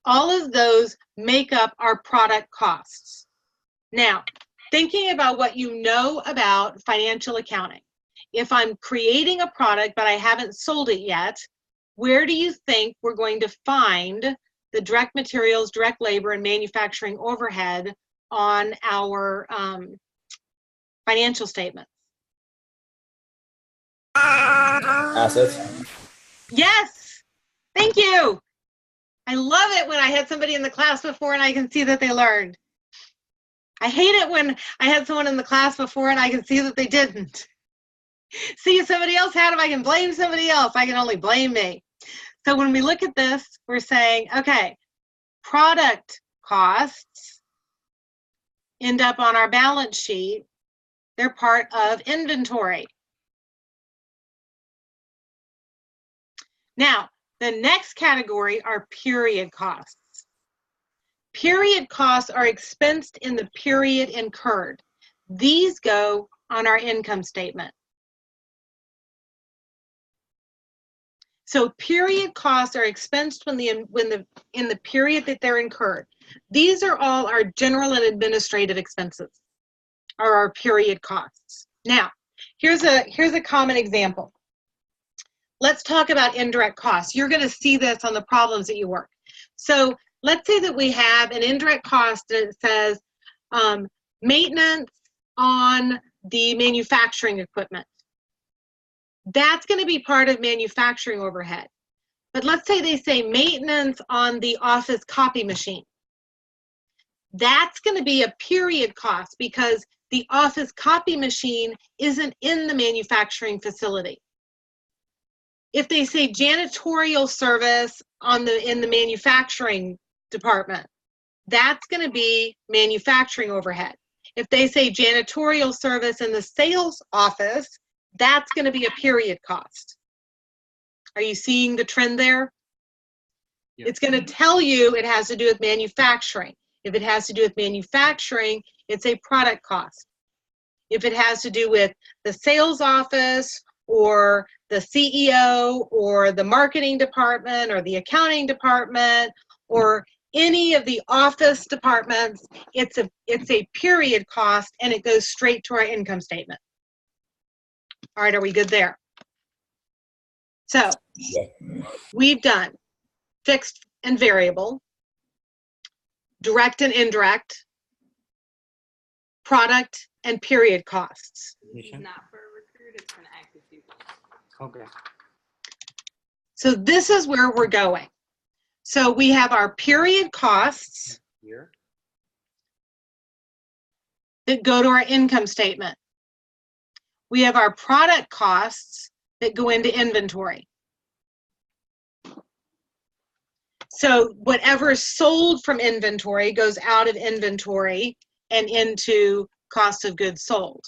All of those make up our product costs. Now, thinking about what you know about financial accounting. If I'm creating a product but I haven't sold it yet, where do you think we're going to find the direct materials, direct labor, and manufacturing overhead on our financial statements? Assets. Yes, thank you. I love it when I had somebody in the class before and I can see that they learned. I hate it when I had someone in the class before and I can see that they didn't. See, if somebody else had them, I can blame somebody else. I can only blame me. So when we look at this, we're saying, okay, product costs end up on our balance sheet. They're part of inventory. Now, the next category are period costs. Period costs are expensed in the period incurred. These go on our income statement. So period costs are expensed in the period that they're incurred. These are all our general and administrative expenses, are our period costs. Now, here's a common example. Let's talk about indirect costs. You're going to see this on the problems that you work. So let's say that we have an indirect cost that says maintenance on the manufacturing equipment. That's going to be part of manufacturing overhead. But let's say they say maintenance on the office copy machine. That's going to be a period cost because the office copy machine isn't in the manufacturing facility. If they say janitorial service in the manufacturing department, that's going to be manufacturing overhead. If they say janitorial service in the sales office, that's going to be a period cost. Are you seeing the trend there? Yes. It's going to tell you it has to do with manufacturing. If it has to do with manufacturing, it's a product cost. If it has to do with the sales office or the CEO or the marketing department or the accounting department or any of the office departments, it's a period cost, and it goes straight to our income statement. All right, are we good there? So we've done fixed and variable, direct and indirect, product and period costs. It's not for a recruit, it's for an active people. Okay. So this is where we're going. So we have our period costs Here. that go to our income statement. We have our product costs that go into inventory. So whatever is sold from inventory goes out of inventory and into cost of goods sold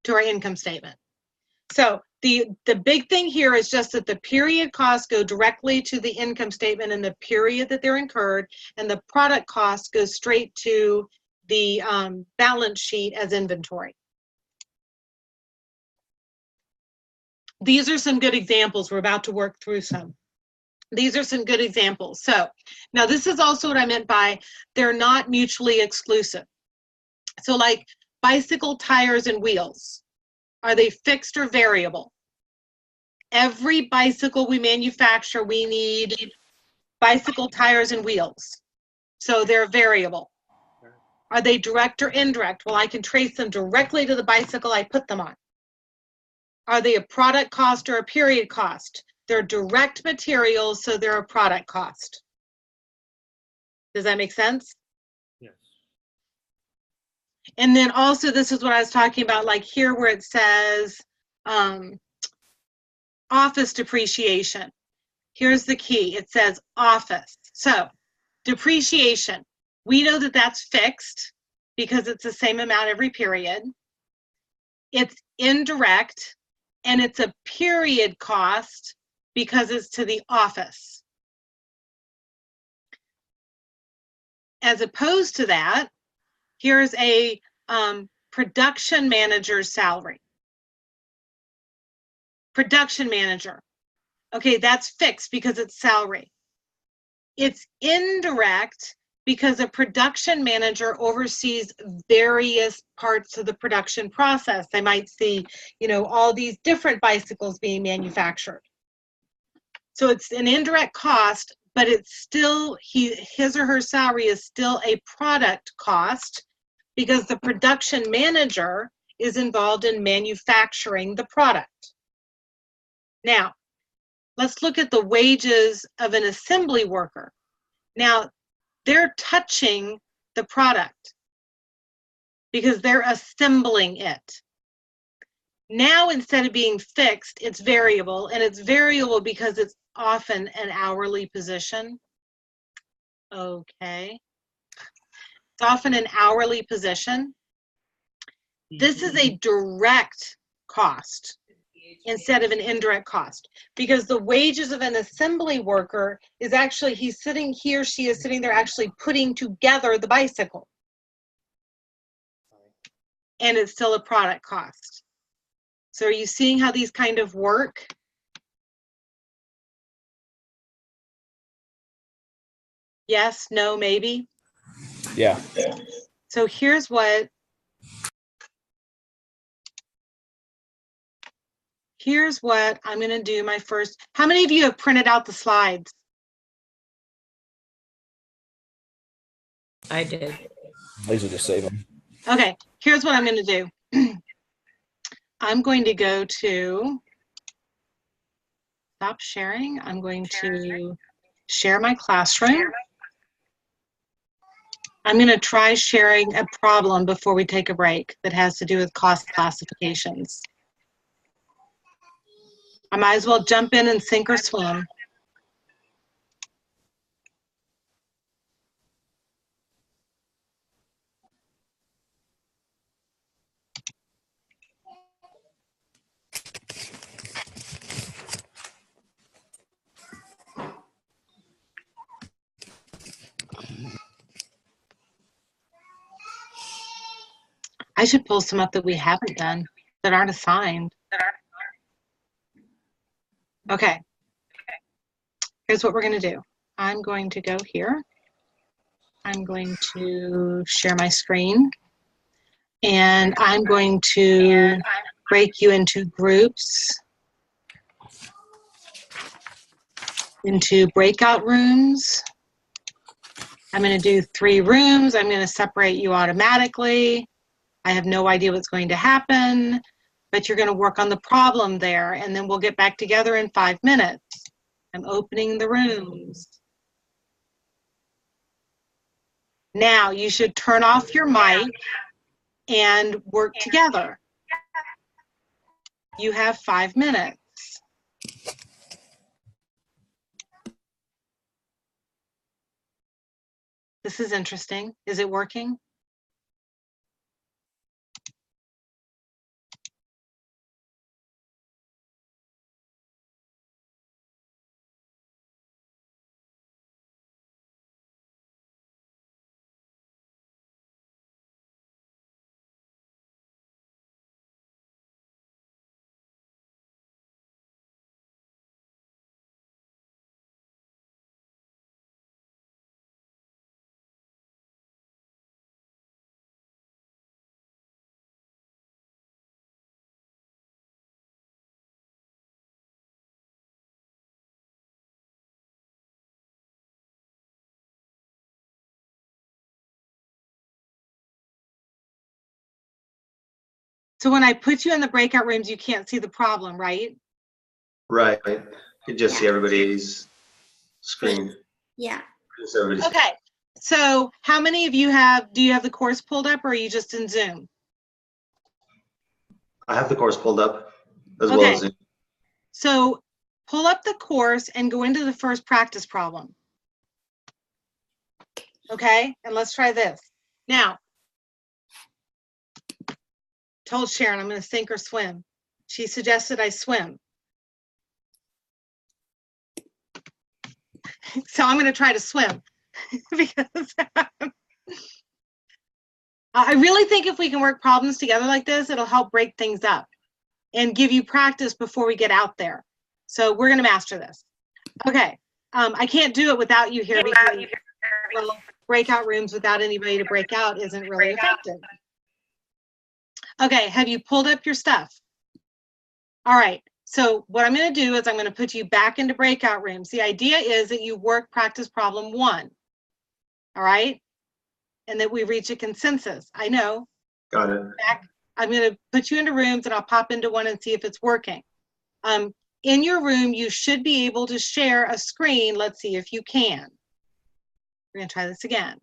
to our income statement. So the big thing here is just that the period costs go directly to the income statement in the period that they're incurred, and the product cost goes straight to the balance sheet as inventory. These are some good examples. We're about to work through some. These are some good examples. So now this is also what I meant by they're not mutually exclusive. So like bicycle tires and wheels, are they fixed or variable? Every bicycle we manufacture, we need bicycle tires and wheels. So they're variable. Are they direct or indirect? Well, I can trace them directly to the bicycle I put them on. Are they a product cost or a period cost? They're direct materials, so they're a product cost. Does that make sense? Yes. And then also, this is what I was talking about, like here where it says office depreciation. Here's the key. It says office. So depreciation, we know that that's fixed because it's the same amount every period. It's indirect, and it's a period cost because it's to the office. As opposed to that, here's a production manager's salary. Production manager. Okay, that's fixed because it's salary. It's indirect because a production manager oversees various parts of the production process. They might see, you know, all these different bicycles being manufactured. So it's an indirect cost, but it's still, his or her salary is still a product cost because the production manager is involved in manufacturing the product. Now, let's look at the wages of an assembly worker. Now, they're touching the product because they're assembling it. Now, instead of being fixed, it's variable, and it's variable because it's often an hourly position. Okay. It's often an hourly position. This is a direct cost instead of an indirect cost, because the wages of an assembly worker is actually, he or she is sitting there actually putting together the bicycle. And it's still a product cost. So are you seeing how these kind of work? Yes, no, maybe? Yeah. So here's what I'm going to do my first. How many of you have printed out the slides? I did. I usually just save them. Okay, here's what I'm going to do. I'm going to go to stop sharing. I'm going to share my classroom. I'm going to try sharing a problem before we take a break that has to do with cost classifications. I might as well jump in and sink or swim. I should pull some up that we haven't done, that aren't assigned. Okay. Here's what we're going to do. I'm going to go here. I'm going to share my screen. And I'm going to break you into groups, into breakout rooms. I'm going to do 3 rooms. I'm going to separate you automatically. I have no idea what's going to happen, but you're going to work on the problem there, and then we'll get back together in 5 minutes. I'm opening the rooms. Now you should turn off your mic and work together. You have 5 minutes. This is interesting. Is it working? So when I put you in the breakout rooms, you can't see the problem, right? Right. You just see everybody's screen. Yeah. Just everybody's. Okay. So how many of you do you have the course pulled up, or are you just in Zoom? I have the course pulled up as Okay. well as Zoom. So pull up the course and go into the first practice problem. Okay, and let's try this. Now, told Sharon I'm going to sink or swim. She suggested I swim. So I'm going to try to swim because I really think if we can work problems together like this, it'll help break things up and give you practice before we get out there. So we're going to master this. Okay, I can't do it without you here because well, breakout rooms without anybody to break out isn't really effective. Okay, have you pulled up your stuff? All right, so what I'm going to do is I'm going to put you back into breakout rooms. The idea is that you work practice problem 1, all right? And that we reach a consensus. I know. Got it. I'm going to put you into rooms and I'll pop into one and see if it's working. In your room, you should be able to share a screen. Let's see if you can. We're going to try this again.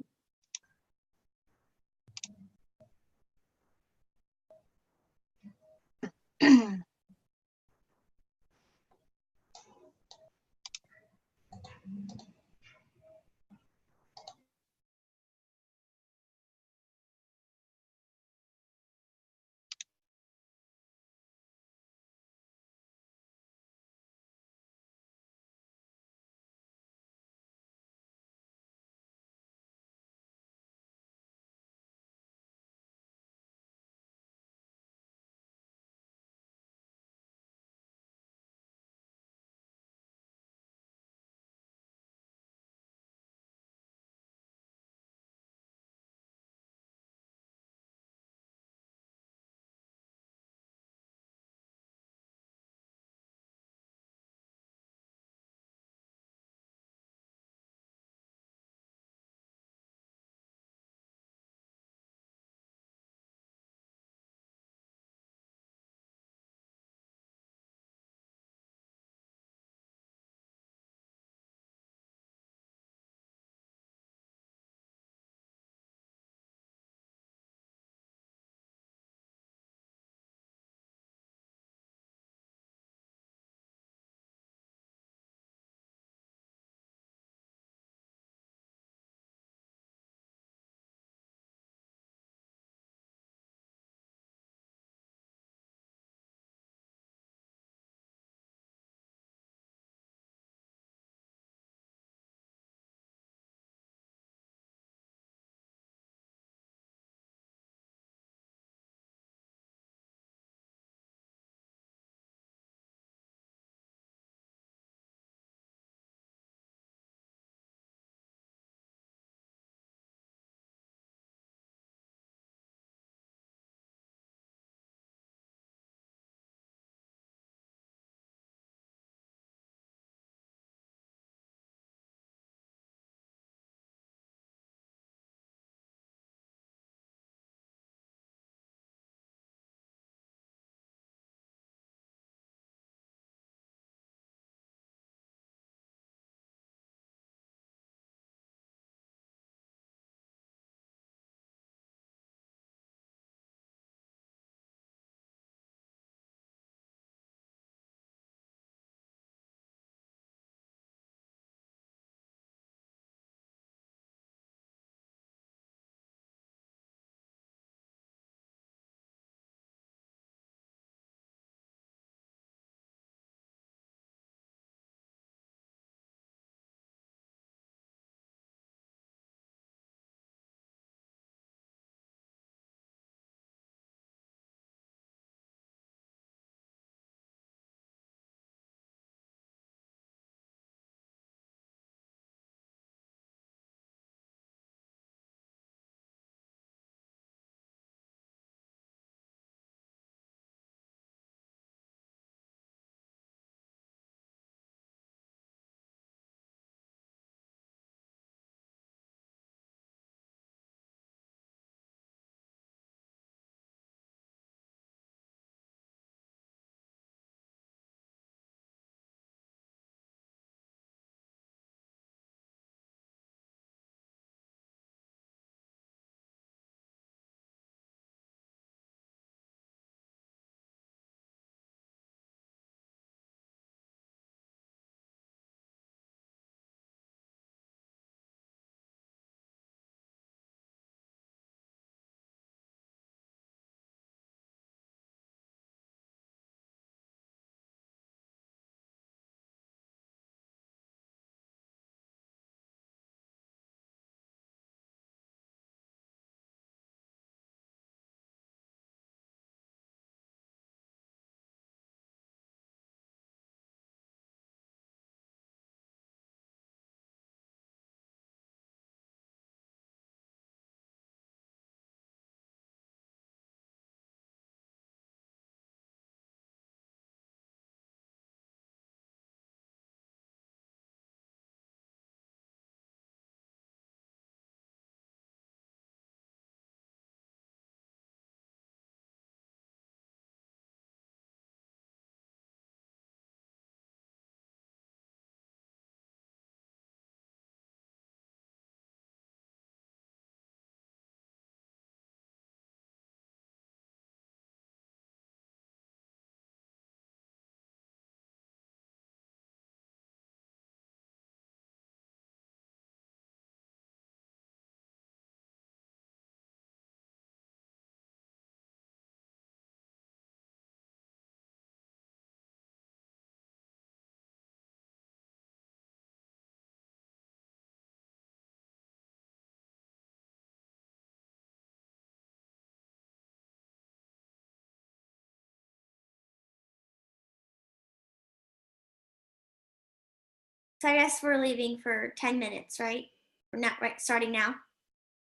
So I guess we're leaving for 10 minutes, right? We're not right, starting now?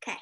Okay.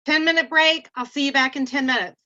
Ten-minute break. I'll see you back in 10 minutes.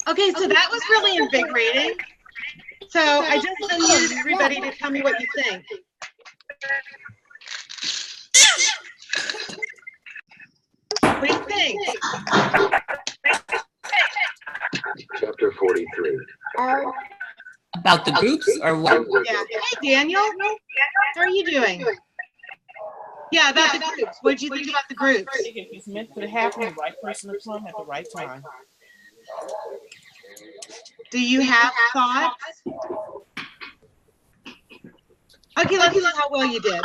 Okay, so that was really invigorating. So I just unmuted everybody to tell me what you think. What do you think? Chapter 43. About the groups or what? Yeah. Hey, Daniel. How are you doing? Yeah, about the groups. What did you think about the groups? It's meant to happen. The right person to come at the right time. Do you have thoughts? Okay, let's see how well you did.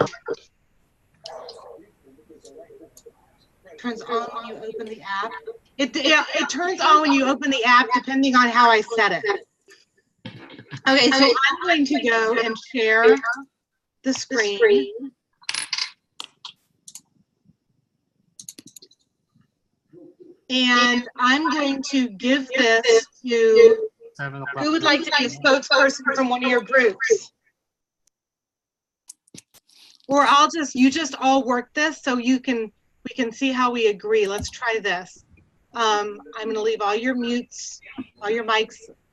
Turns on when you open the app. It turns on when you open the app, depending on how I set it. Okay, so I'm going to go and share the screen. And I'm going to give this to who would like to be a spokesperson from one of your groups. Or you just all work this so we can see how we agree. Let's try this. I'm going to leave all your mics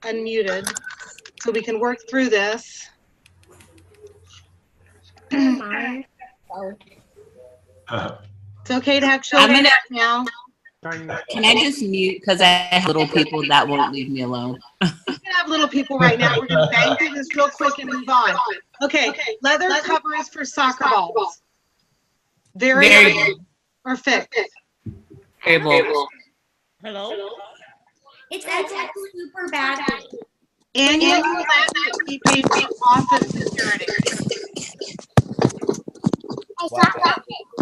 unmuted so we can work through this. It's okay to have children now. Can I just mute because I have little people that won't leave me alone? You can have little people right now. We're going to bang through this real quick and move on. Okay, leather covers for soccer balls. Variable or fixed? Variable. Hello? It's super bad. Annual be paid for office security.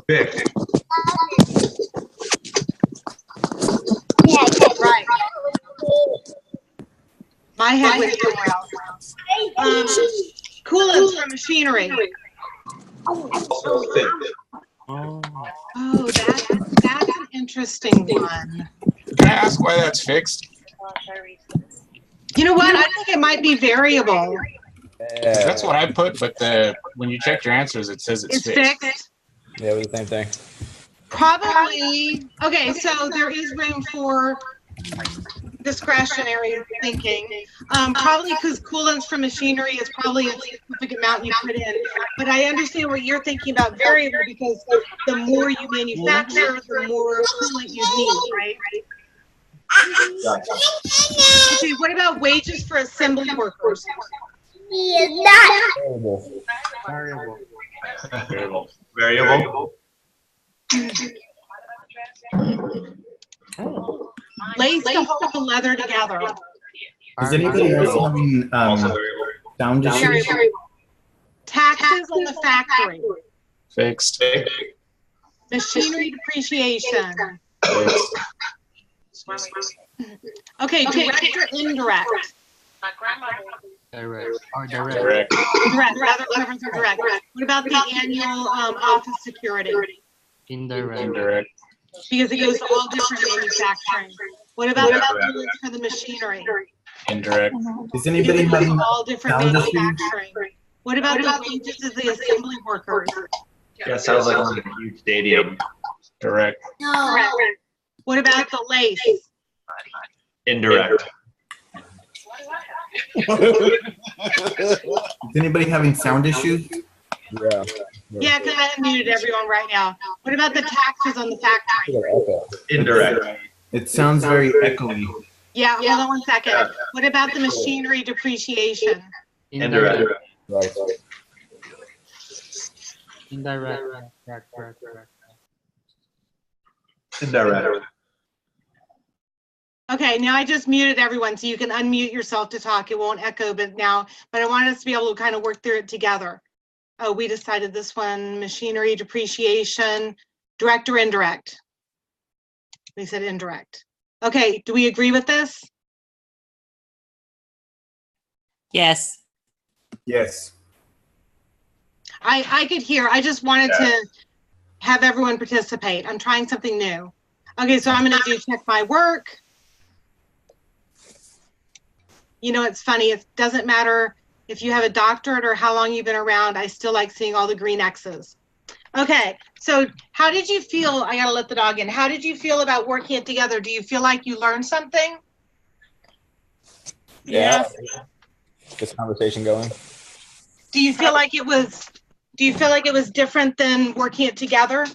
Fixed. Right. My head went somewhere else. Coolants for machinery. Also fixed. Oh, that's an interesting one. Can I ask why that's fixed? You know what? I think it might be variable. That's what I put, but when you check your answers, it says it's fixed. Yeah, it was the same thing. Probably. Okay, so there is room for discretionary thinking. Probably because coolants for machinery is probably a specific amount you put in. But I understand what you're thinking about variable because the more you manufacture, the more coolant you need, right? Okay, what about wages for assembly workers? Variable. Lace to hold the leather together. Is anybody else having sound issues? Taxes on the factory. Fixed. Machinery depreciation. Okay, direct or indirect? Direct. Or direct. Direct. Direct. Rather covers are direct. What about the annual office security? Indirect. Indirect. Because it goes to all different manufacturing. What about the coolants for the machinery? Indirect. Is anybody Because it goes having to all different sound issues? manufacturing. What about the wages of the assembly workers? That sounds like a huge stadium. Direct. Correct. What about the lace? Indirect. Is anybody having sound issues? Yeah. Yeah, because I unmuted everyone right now. What about the taxes on the factory? Indirect. It sounds very echoey. Yeah, hold on 1 second. What about the machinery depreciation? Indirect. Right. Indirect. Indirect. Okay, now I just muted everyone so you can unmute yourself to talk. It won't echo, but I wanted us to be able to kind of work through it together. Oh, we decided this one, machinery depreciation, direct or indirect? We said indirect. Okay, do we agree with this? Yes. Yes. I could hear. I just wanted to have everyone participate. I'm trying something new. Okay, so I'm going to do check my work. You know, it's funny. It doesn't matter if you have a doctorate or how long you've been around. I still like seeing all the green X's. Okay, so how did you feel? I got to let the dog in. How did you feel about working it together? Do you feel like you learned something? Yeah. This conversation going. Do you feel like it was different than working it together?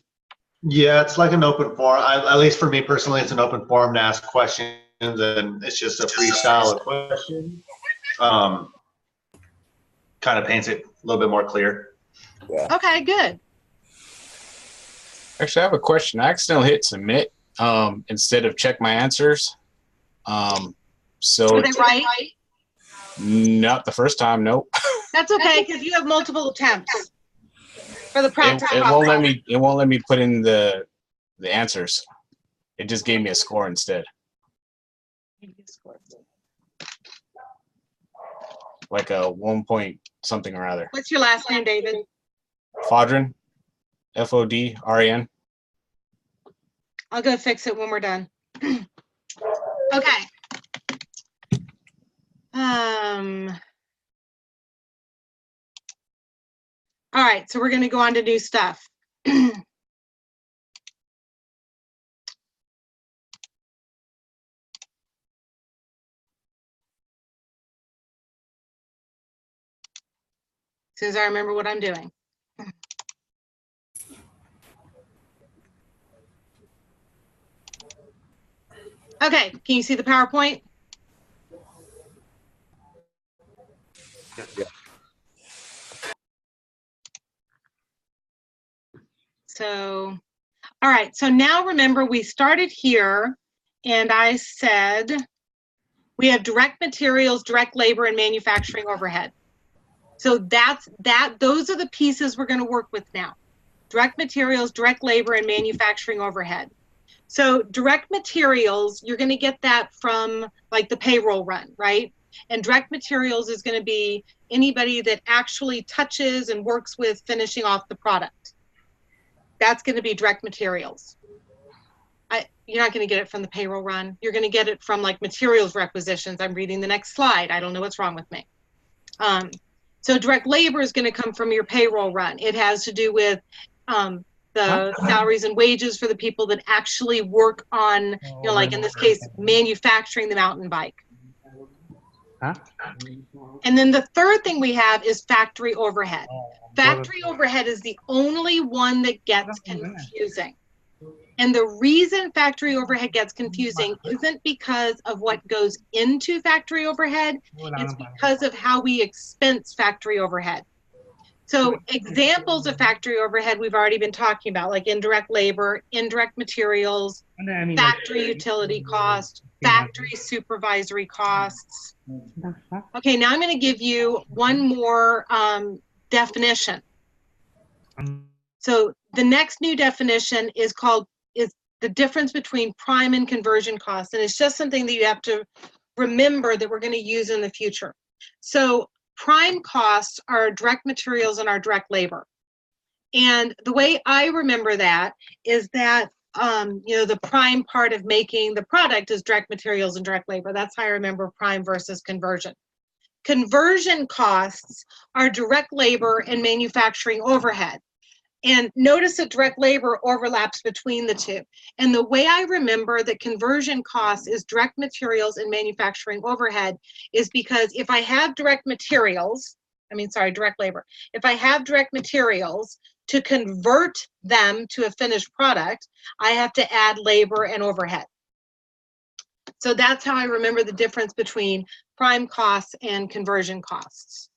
Yeah, it's like an open forum. At least for me personally, it's an open forum to ask questions, and it's just a freestyle of questions. Kind of paints it a little bit more clear. Yeah. Okay, good. Actually, I have a question. I accidentally hit submit instead of check my answers. So Were they right? not the first time. Nope. That's okay, because you have multiple attempts for the practice It problem. won't let me. It won't let me put in the answers. It just gave me a score instead. Like a 1 point something or other. What's your last name, David? Fodren. Fodren. I'll go fix it when we're done. Okay. All right, so we're going to go on to new stuff. As soon as I remember what I'm doing. Okay, can you see the PowerPoint? Yeah. So, all right, so now remember we started here and I said we have direct materials, direct labor, and manufacturing overhead. So those are the pieces we're going to work with now. Direct materials, direct labor, and manufacturing overhead. So direct materials, you're going to get that from like the payroll run, right? And direct materials is going to be anybody that actually touches and works with finishing off the product. That's going to be direct materials. You're not going to get it from the payroll run. You're going to get it from like materials requisitions. I'm reading the next slide. I don't know what's wrong with me. So direct labor is going to come from your payroll run. It has to do with the salaries and wages for the people that actually work on, you know, like in this case, manufacturing the mountain bike. And then the third thing we have is factory overhead. Factory overhead is the only one that gets confusing. And the reason factory overhead gets confusing isn't because of what goes into factory overhead, it's because of how we expense factory overhead. So examples of factory overhead we've already been talking about, like indirect labor, indirect materials, factory utility cost, factory supervisory costs. Okay, now I'm going to give you one more definition. So the next new definition is the difference between prime and conversion costs. And it's just something that you have to remember that we're going to use in the future. So prime costs are direct materials and our direct labor. And the way I remember that is that, you know, the prime part of making the product is direct materials and direct labor. That's how I remember prime versus conversion. Conversion costs are direct labor and manufacturing overhead. And notice that direct labor overlaps between the two. And the way I remember that conversion costs is direct materials and manufacturing overhead is because if I have direct labor, if I have direct materials to convert them to a finished product, I have to add labor and overhead. So that's how I remember the difference between prime costs and conversion costs.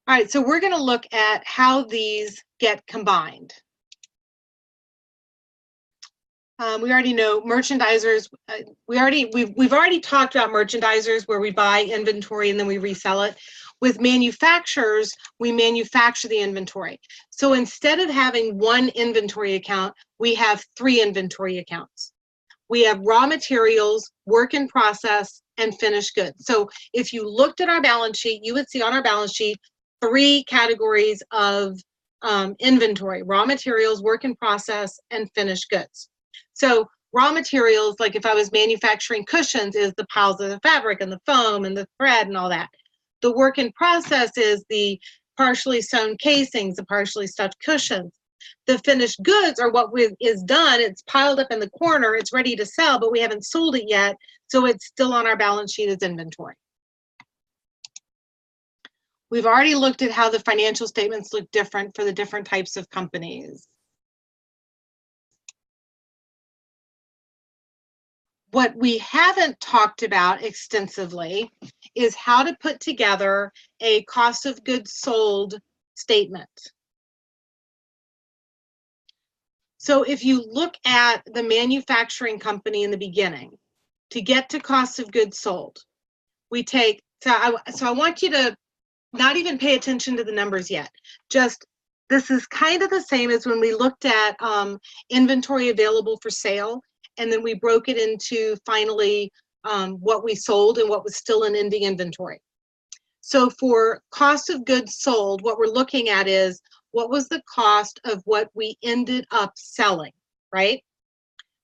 All right, so we're going to look at how these get combined. We already know merchandisers. We've already talked about merchandisers where we buy inventory and then we resell it. With manufacturers, we manufacture the inventory. So instead of having one inventory account, we have 3 inventory accounts. We have raw materials, work in process, and finished goods. So if you looked at our balance sheet, you would see on our balance sheet 3 categories of inventory: raw materials, work in process, and finished goods. So raw materials, like if I was manufacturing cushions, is the piles of the fabric and the foam and the thread and all that. The work in process is the partially sewn casings, the partially stuffed cushions. The finished goods are what is done. It's piled up in the corner. It's ready to sell, but we haven't sold it yet. So it's still on our balance sheet as inventory. We've already looked at how the financial statements look different for the different types of companies. What we haven't talked about extensively is how to put together a cost of goods sold statement. So if you look at the manufacturing company in the beginning, to get to cost of goods sold, we take, so I want you to not even pay attention to the numbers yet. Just, this is kind of the same as when we looked at inventory available for sale, and then we broke it into finally what we sold and what was still in ending inventory. So for cost of goods sold, what we're looking at is what was the cost of what we ended up selling, right?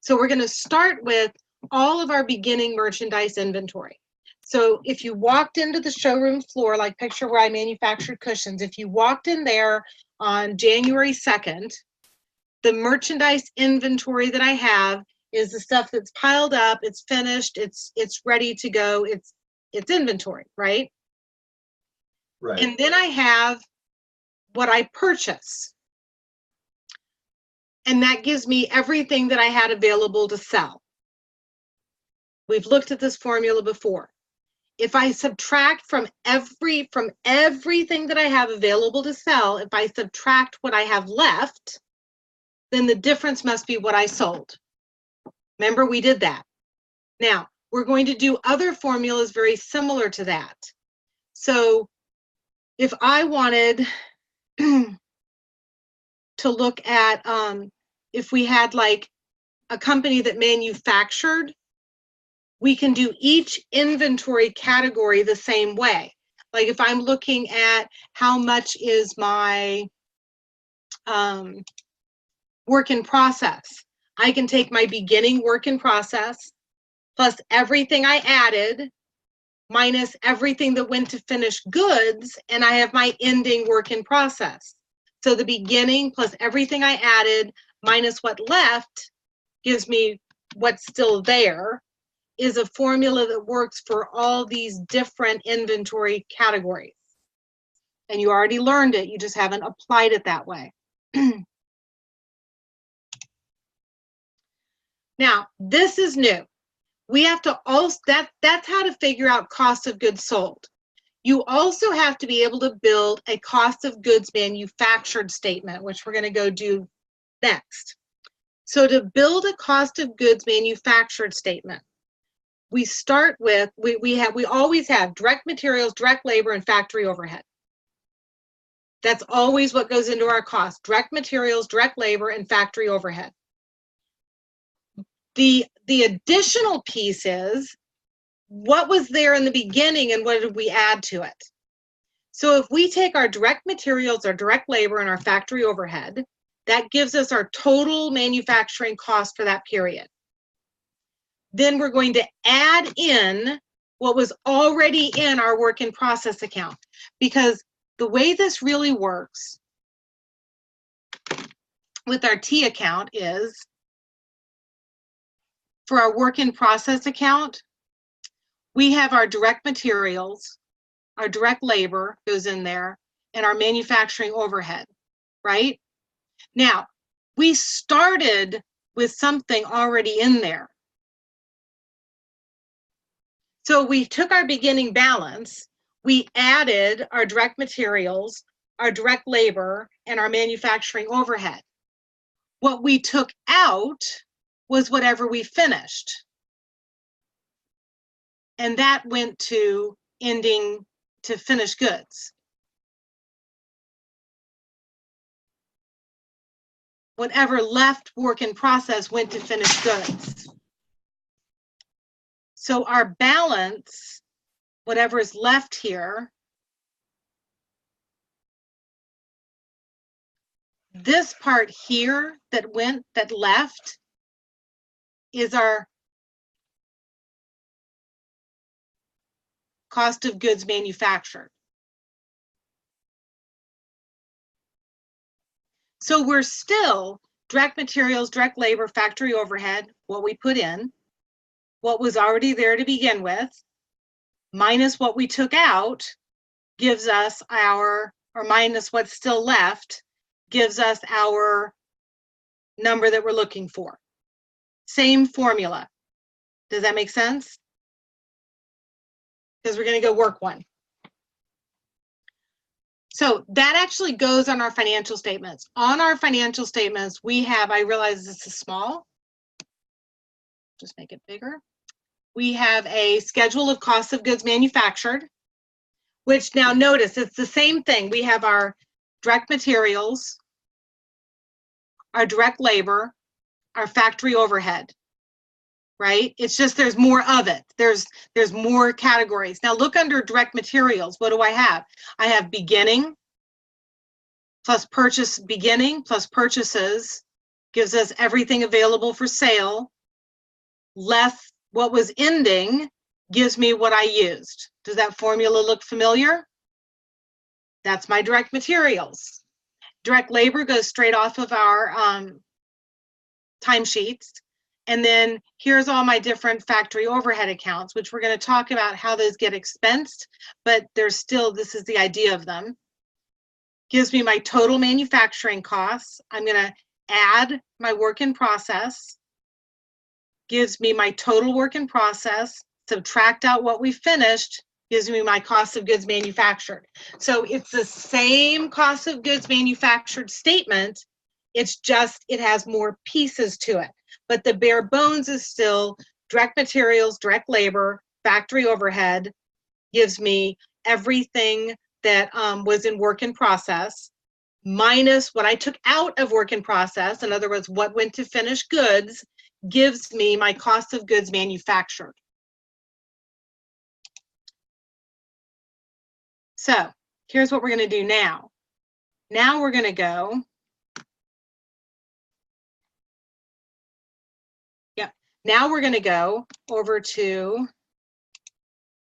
So we're going to start with all of our beginning merchandise inventory. So if you walked into the showroom floor, like picture where I manufactured cushions, if you walked in there on January 2nd, the merchandise inventory that I have is the stuff that's piled up, it's finished, it's ready to go, it's inventory, right? Right. And then I have what I purchase. And that gives me everything that I had available to sell. We've looked at this formula before. If I subtract from everything that I have available to sell, if I subtract what I have left, then the difference must be what I sold. Remember, we did that. Now, we're going to do other formulas very similar to that. So if I wanted to look at, if we had like a company that manufactured, we can do each inventory category the same way. Like if I'm looking at how much is my work in process, I can take my beginning work in process plus everything I added minus everything that went to finished goods, and I have my ending work in process. So the beginning plus everything I added minus what left gives me what's still there, is a formula that works for all these different inventory categories. And you already learned it, you just haven't applied it that way. Now, this is new. We have to also, that's how to figure out cost of goods sold. You also have to be able to build a cost of goods manufactured statement, which we're going to go do next. So to build a cost of goods manufactured statement, we start with, we always have direct materials, direct labor, and factory overhead. That's always what goes into our cost: direct materials, direct labor, and factory overhead. The additional piece is what was there in the beginning and what did we add to it. So if we take our direct materials, our direct labor, and our factory overhead, that gives us our total manufacturing cost for that period. Then we're going to add in what was already in our work in process account. Because the way this really works with our T account is, for our work in process account, we have our direct materials, our direct labor goes in there, and our manufacturing overhead, right? Now, we started with something already in there. So we took our beginning balance, we added our direct materials, our direct labor, and our manufacturing overhead. What we took out was whatever we finished. And that went to ending, to finished goods. Whatever left work in process went to finished goods. So our balance, whatever is left here, this part here that left is our cost of goods manufactured. So we're still direct materials, direct labor, factory overhead, what we put in, what was already there to begin with, minus what we took out, gives us our, or minus what's still left, gives us our number that we're looking for. Same formula. Does that make sense? Because we're going to go work one. So that actually goes on our financial statements. On our financial statements, we have, I realize this is small, just make it bigger. We have a schedule of costs of goods manufactured, which now notice it's the same thing. We have our direct materials, our direct labor, our factory overhead, right? It's just there's more of it. There's more categories. Now look under direct materials. What do I have? I have beginning plus purchase, beginning plus purchases gives us everything available for sale, less what was ending gives me what I used. Does that formula look familiar? That's my direct materials. Direct labor goes straight off of our timesheets. And then here's all my different factory overhead accounts, which we're going to talk about how those get expensed, but there's still, this is the idea of them. Gives me my total manufacturing costs. I'm going to add my work in process. Gives me my total work in process, subtract out what we finished, gives me my cost of goods manufactured. So it's the same cost of goods manufactured statement, it's just, it has more pieces to it. But the bare bones is still direct materials, direct labor, factory overhead, gives me everything that was in work in process, minus what I took out of work in process, in other words, what went to finished goods, gives me my cost of goods manufactured. So here's what we're going to do now. Now we're going to go. Yep. Now we're going to go over to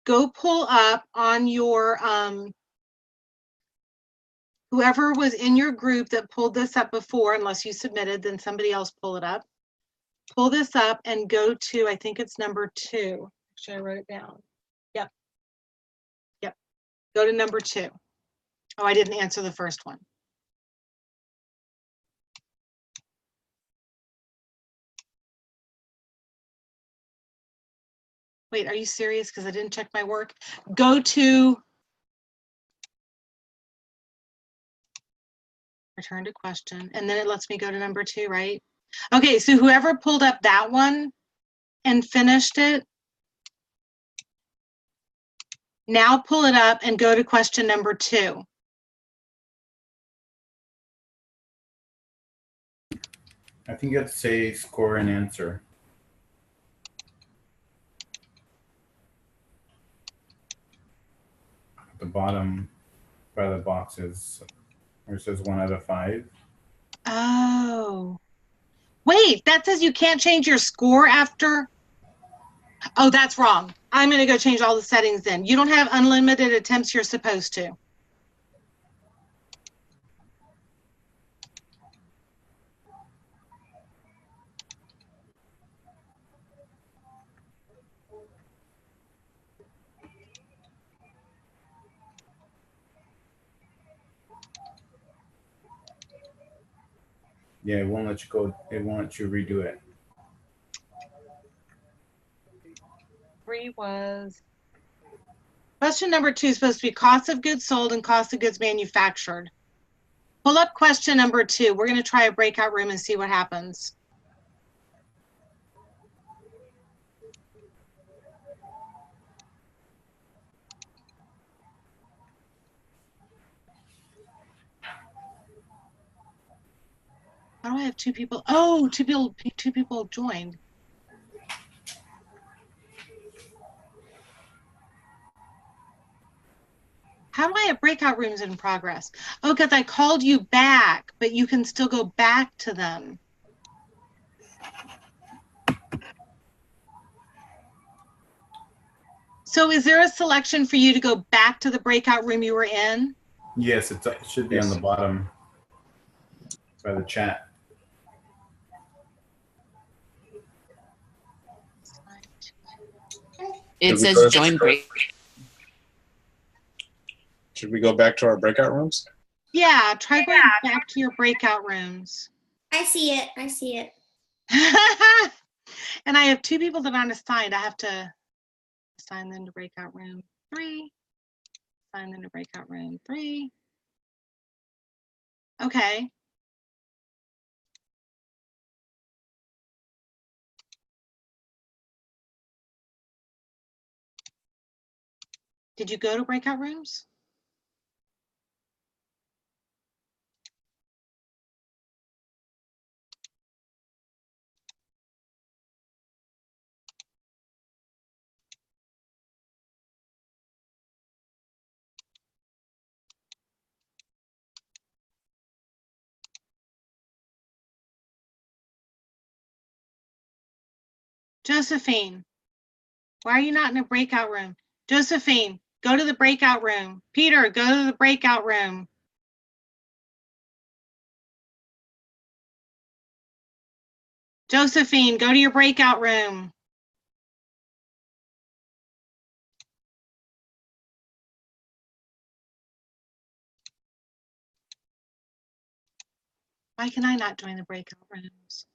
go pull up on your whoever was in your group that pulled this up before, unless you submitted, then somebody else pull it up. Pull this up and go to, I think it's number 2. Actually, I wrote it down. Yep. Yep. Go to number 2. Oh, I didn't answer the first one. Wait, are you serious? Because I didn't check my work. Go to return to question, and then it lets me go to number 2, right? Okay, so whoever pulled up that one and finished it, now pull it up and go to question number 2. I think you have to say score and answer. At the bottom by the boxes where it says 1 out of 5. Oh. Wait, that says you can't change your score after? Oh, that's wrong. I'm going to go change all the settings then. You don't have unlimited attempts, you're supposed to. Yeah, it won't let you go. It won't let you redo it. 3 was. Question number 2 is supposed to be cost of goods sold and cost of goods manufactured. Pull up question number 2. We're going to try a breakout room and see what happens. How do I have 2 people? Oh, two people joined. How do I have breakout rooms in progress? Oh, because I called you back, but you can still go back to them. So is there a selection for you to go back to the breakout room you were in? Yes, it should be on the bottom. by the chat. It Should we says go- join break. Should we go back to our breakout rooms? Yeah, try going back to your breakout rooms. I see it. I see it. And I have 2 people that aren't assigned. I have to assign them to breakout room 3. Assign them to breakout room 3. Okay. Did you go to breakout rooms? Josephine, why are you not in a breakout room? Josephine, go to the breakout room. Peter, go to the breakout room. Josephine, go to your breakout room. Why can I not join the breakout rooms?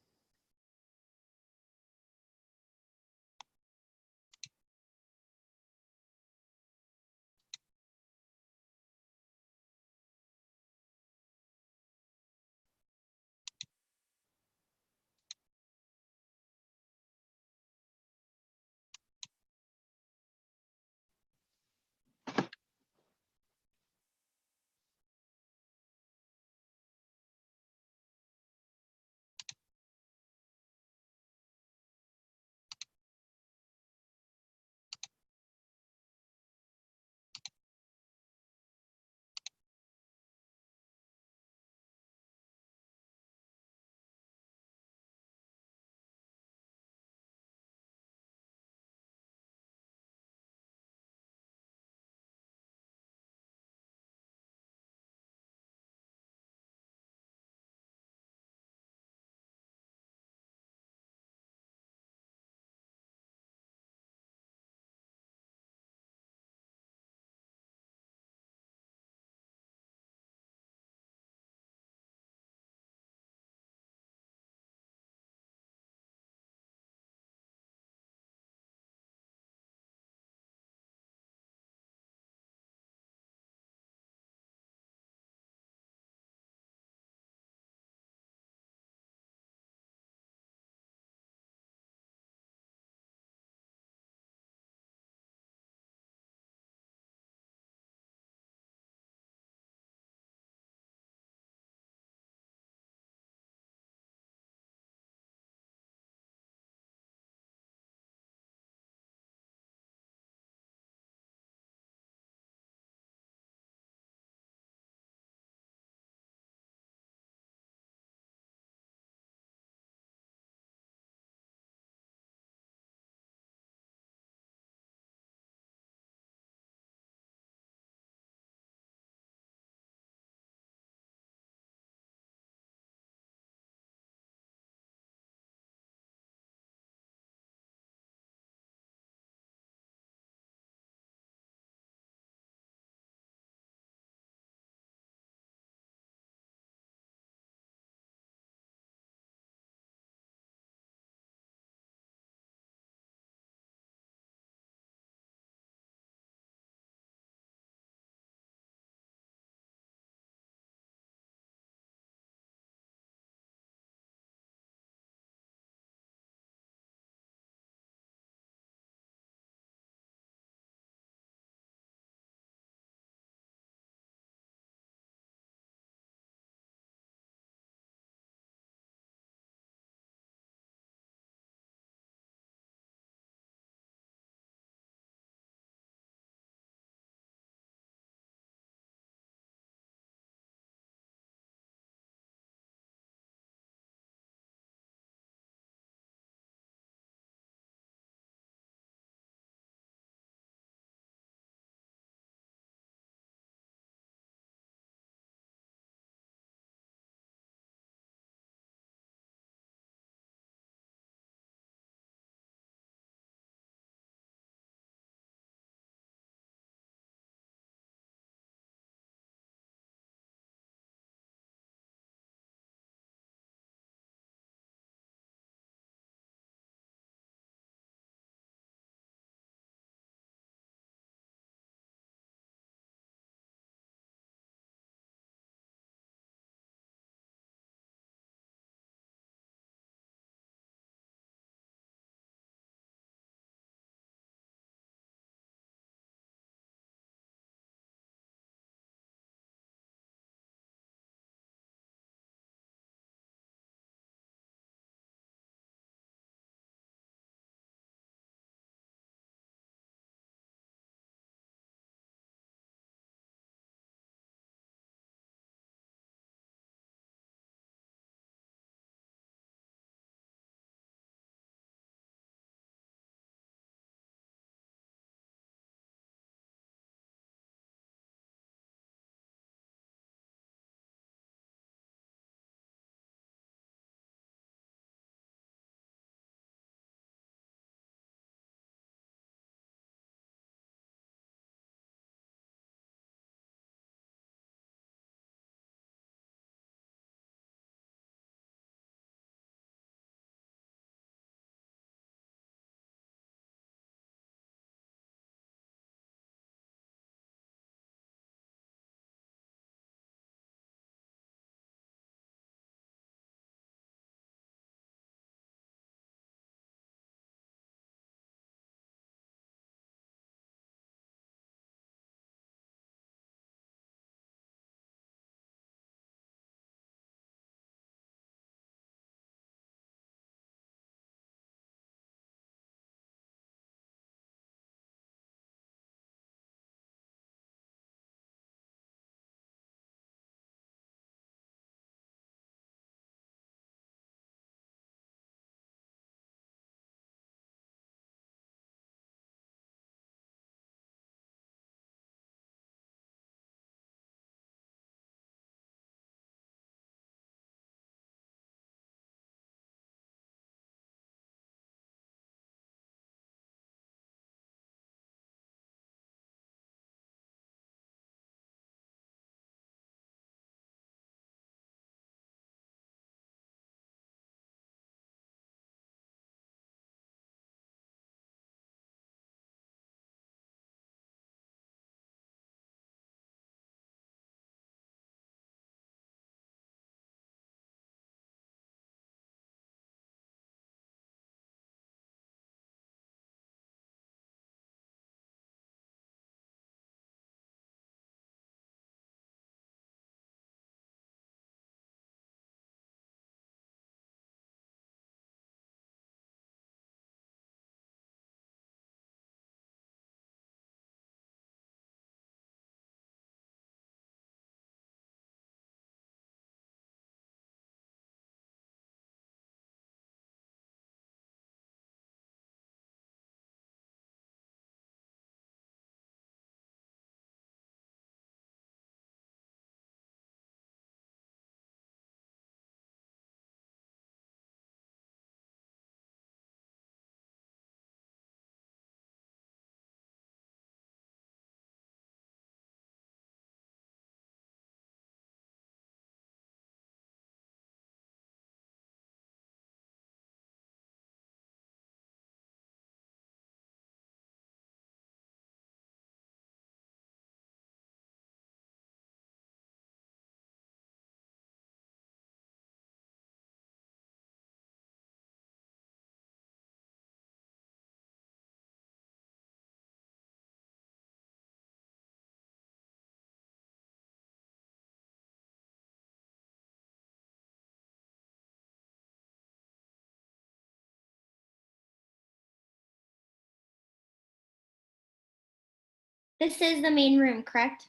This is the main room, correct?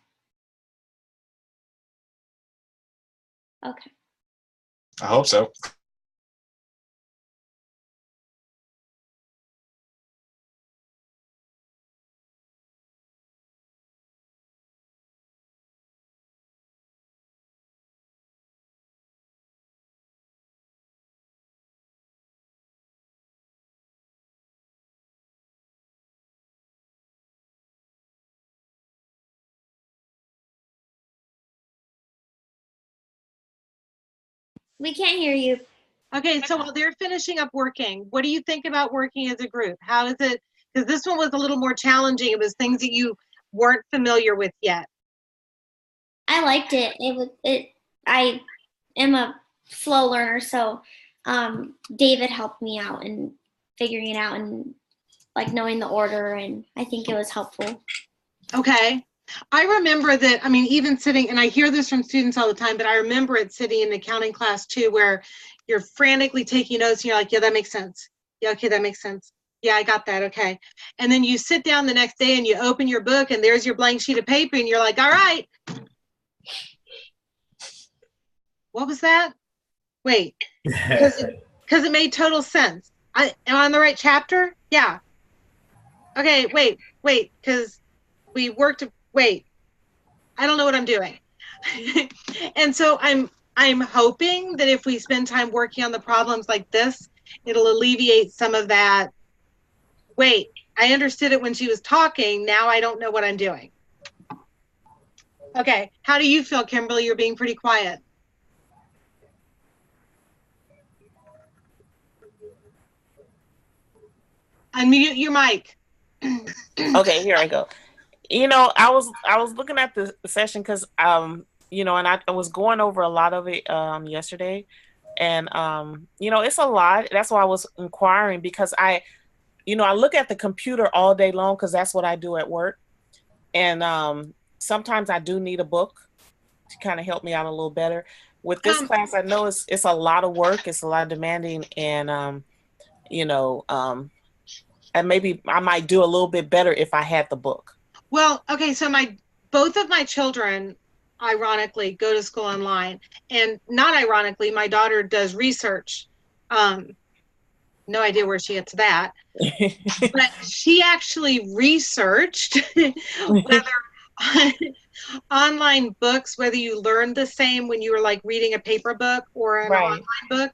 Okay. I hope so. We can't hear you. Okay, so while they're finishing up working, what do you think about working as a group? How is it? Because this one was a little more challenging. It was things that you weren't familiar with yet. I liked it. I am a slow learner, so David helped me out in figuring it out and like knowing the order, and I think it was helpful. Okay. I remember that, I mean, even sitting, and I hear this from students all the time, but I remember it sitting in accounting class too, where you're frantically taking notes and you're like, yeah, that makes sense. Yeah, okay, that makes sense. Yeah, I got that, okay. And then you sit down the next day and you open your book and there's your blank sheet of paper and you're like, all right. What was that? Wait, because it made total sense. Am I on the right chapter? Yeah. Okay, wait, because we worked, wait, I don't know what I'm doing. And so I'm hoping that if we spend time working on the problems like this, it'll alleviate some of that. Wait, I understood it when she was talking. Now I don't know what I'm doing. Okay, how do you feel, Kimberly? You're being pretty quiet. Unmute your mic. Okay, here I go. You know, I was looking at the session because you know, and I was going over a lot of it yesterday, and you know, it's a lot. That's why I was inquiring, because I look at the computer all day long because that's what I do at work, and sometimes I do need a book to kind of help me out a little better. With this class, I know it's a lot of work, it's a lot of demanding, and you know, and maybe I might do a little bit better if I had the book. Well, okay, so both of my children, ironically, go to school online, and not ironically, my daughter does research. No idea where she gets that, but she actually researched whether online books, whether you learned the same when you were like reading a paper book or an online book.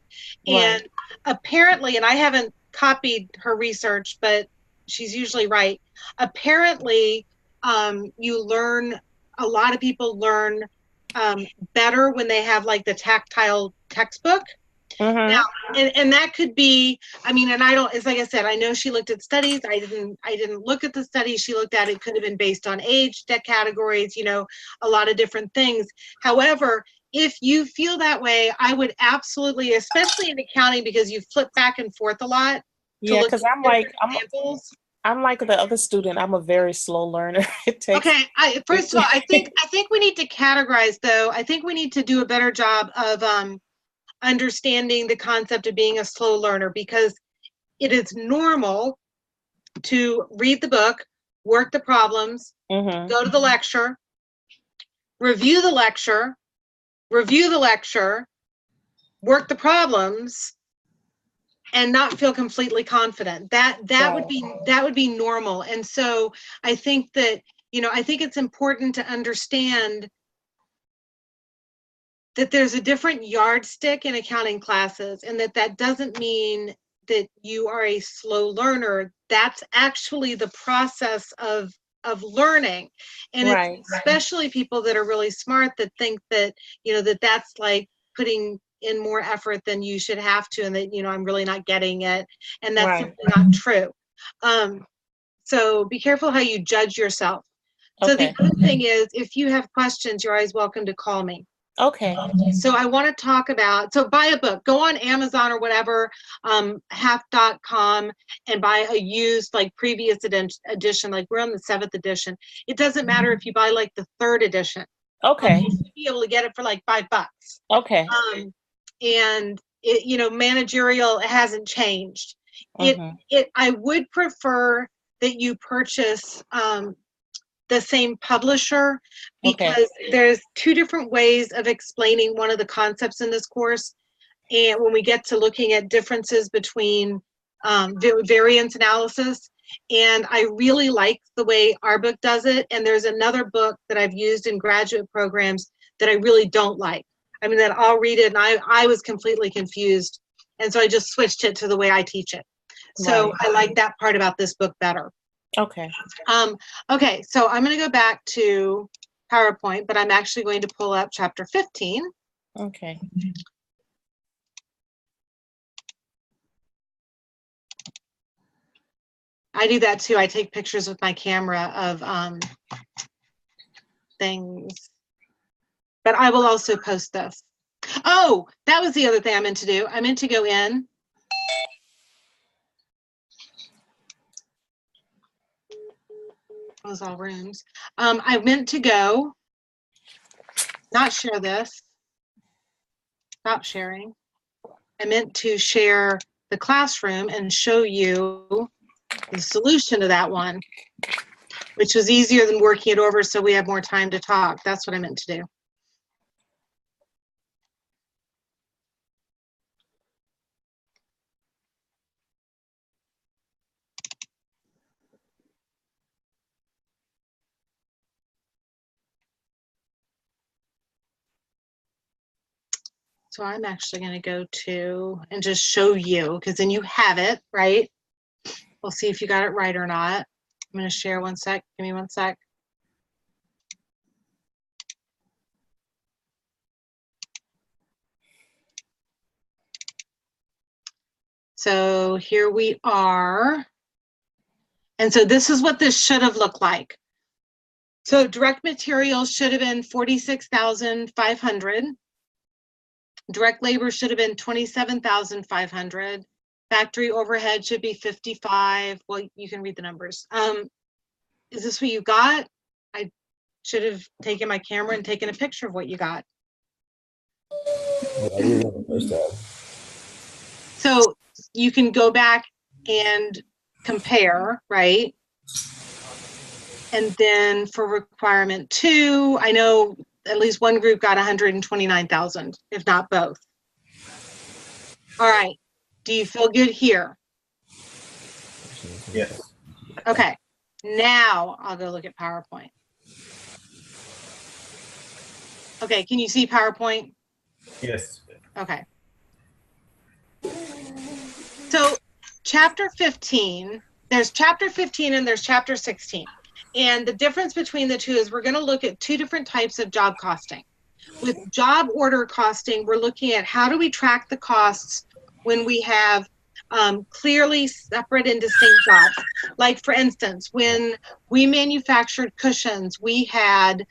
And apparently, and I haven't copied her research, but she's usually right. Apparently, a lot of people learn better when they have like the tactile textbook. Now, and that could be, I mean, and I don't, it's like I said, I know she looked at studies. I didn't look at the studies she looked at. It could have been based on age, debt categories, you know, a lot of different things. However, if you feel that way, I would absolutely, especially in accounting, because you flip back and forth a lot. Yeah, because I'm like the other student. I'm a very slow learner. It takes. Okay, first of all, I think we need to categorize, though. I think we need to do a better job of understanding the concept of being a slow learner, because it is normal to read the book, work the problems, go to the lecture, review the lecture, work the problems, and not feel completely confident. That would be normal. And so I think that, you know, I think it's important to understand that there's a different yardstick in accounting classes, and that doesn't mean that you are a slow learner. That's actually the process of learning. And it's especially people that are really smart that think that, you know, that's like putting in more effort than you should have to, and that, you know, I'm really not getting it. And that's simply not true. So be careful how you judge yourself. So the other thing is, if you have questions, you're always welcome to call me. Okay. So I want to talk about, so buy a book, go on Amazon or whatever, half.com, and buy a used, like, previous edition, like we're on the 7th edition. It doesn't matter if you buy like the 3rd edition. Okay. You should be able to get it for like $5. Okay. And it, you know, Managerial hasn't changed. I would prefer that you purchase the the same publisher, because there's two different ways of explaining one of the concepts in this course. And when we get to looking at differences between variance analysis, and I really like the way our book does it. And there's another book that I've used in graduate programs that I really don't like. I mean, that I'll read it and I was completely confused. And so I just switched it to the way I teach it. So I like that part about this book better. Okay. Okay, so I'm going to go back to PowerPoint, but I'm actually going to pull up chapter 15. Okay. I do that too. I take pictures with my camera of things, but I will also post this. Oh, that was the other thing I meant to do. I meant to go in. Close all rooms. I meant to go, not share this. Stop sharing. I meant to share the classroom and show you the solution to that one, which was easier than working it over so we have more time to talk. That's what I meant to do. So I'm actually going to go to and just show you, because then you have it, right? We'll see if you got it right or not. I'm going to share one sec. Give me one sec. So here we are. And so this is what this should have looked like. So direct materials should have been 46,500. Direct labor should have been 27,500. Factory overhead should be 55. Well, you can read the numbers. Is this what you got? I should have taken my camera and taken a picture of what you got. So you can go back and compare, right? And then for requirement 2, I know at least one group got 129,000, if not both. All right. Do you feel good here? Yes. Okay. Now I'll go look at PowerPoint. Okay. Can you see PowerPoint? Yes. Okay. So chapter 15, there's chapter 15 and there's chapter 16. And the difference between the two is we're going to look at two different types of job costing. With job order costing, we're looking at how do we track the costs when we have clearly separate and distinct jobs. Like for instance, when we manufactured cushions, we tracked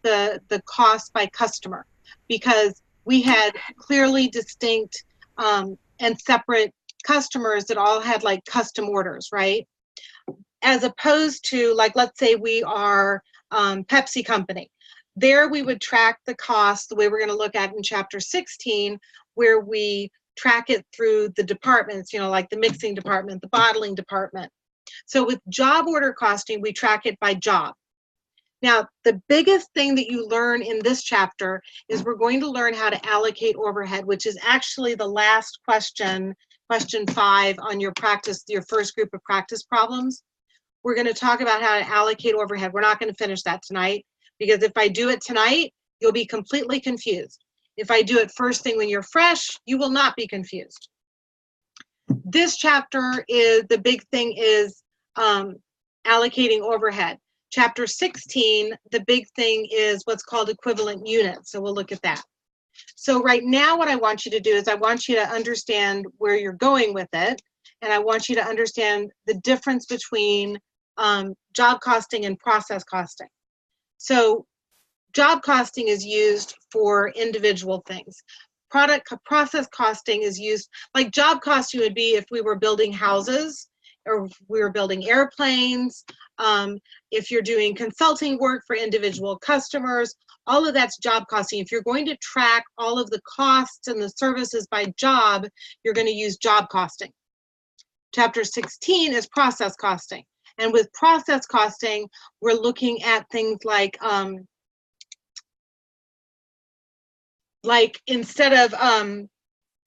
the cost by customer because we had clearly distinct and separate customers that all had like custom orders, right? As opposed to, like, let's say we are Pepsi company. There we would track the cost the way we're going to look at in chapter 16, where we track it through the departments, you know, like the mixing department, the bottling department. So with job order costing, we track it by job. Now, the biggest thing that you learn in this chapter is we're going to learn how to allocate overhead, which is actually the last question, question 5 on your first group of practice problems. We're going to talk about how to allocate overhead. We're not going to finish that tonight because if I do it tonight, you'll be completely confused. If I do it first thing when you're fresh, you will not be confused. This chapter is, the big thing is allocating overhead. Chapter 16, the big thing is what's called equivalent units. So we'll look at that. So right now what I want you to do is I want you to understand where you're going with it. And I want you to understand the difference between job costing and process costing. So job costing is used for individual things. Process costing is used, like job costing would be if we were building houses or if we were building airplanes, if you're doing consulting work for individual customers, all of that's job costing. If you're going to track all of the costs and the services by job, you're going to use job costing. Chapter 16 is process costing. And with process costing, we're looking at things like instead of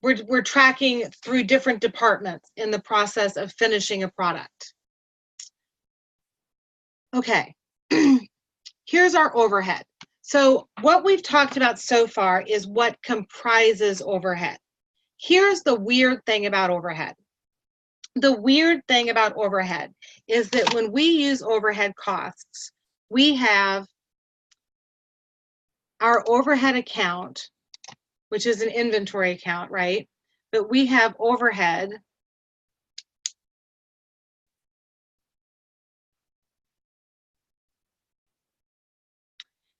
we're tracking through different departments in the process of finishing a product. Okay, here's our overhead. So what we've talked about so far is what comprises overhead. Here's the weird thing about overhead. The weird thing about overhead is that when we use overhead costs, we have our overhead account, which is an inventory account, right? But we have overhead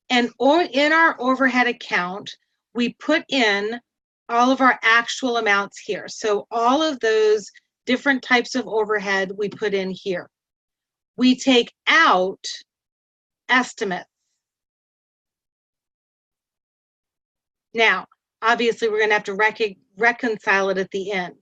and in our overhead account, we put in all of our actual amounts here. So all of those different types of overhead we put in here. We take out estimates. Now, obviously, we're going to have to reconcile it at the end.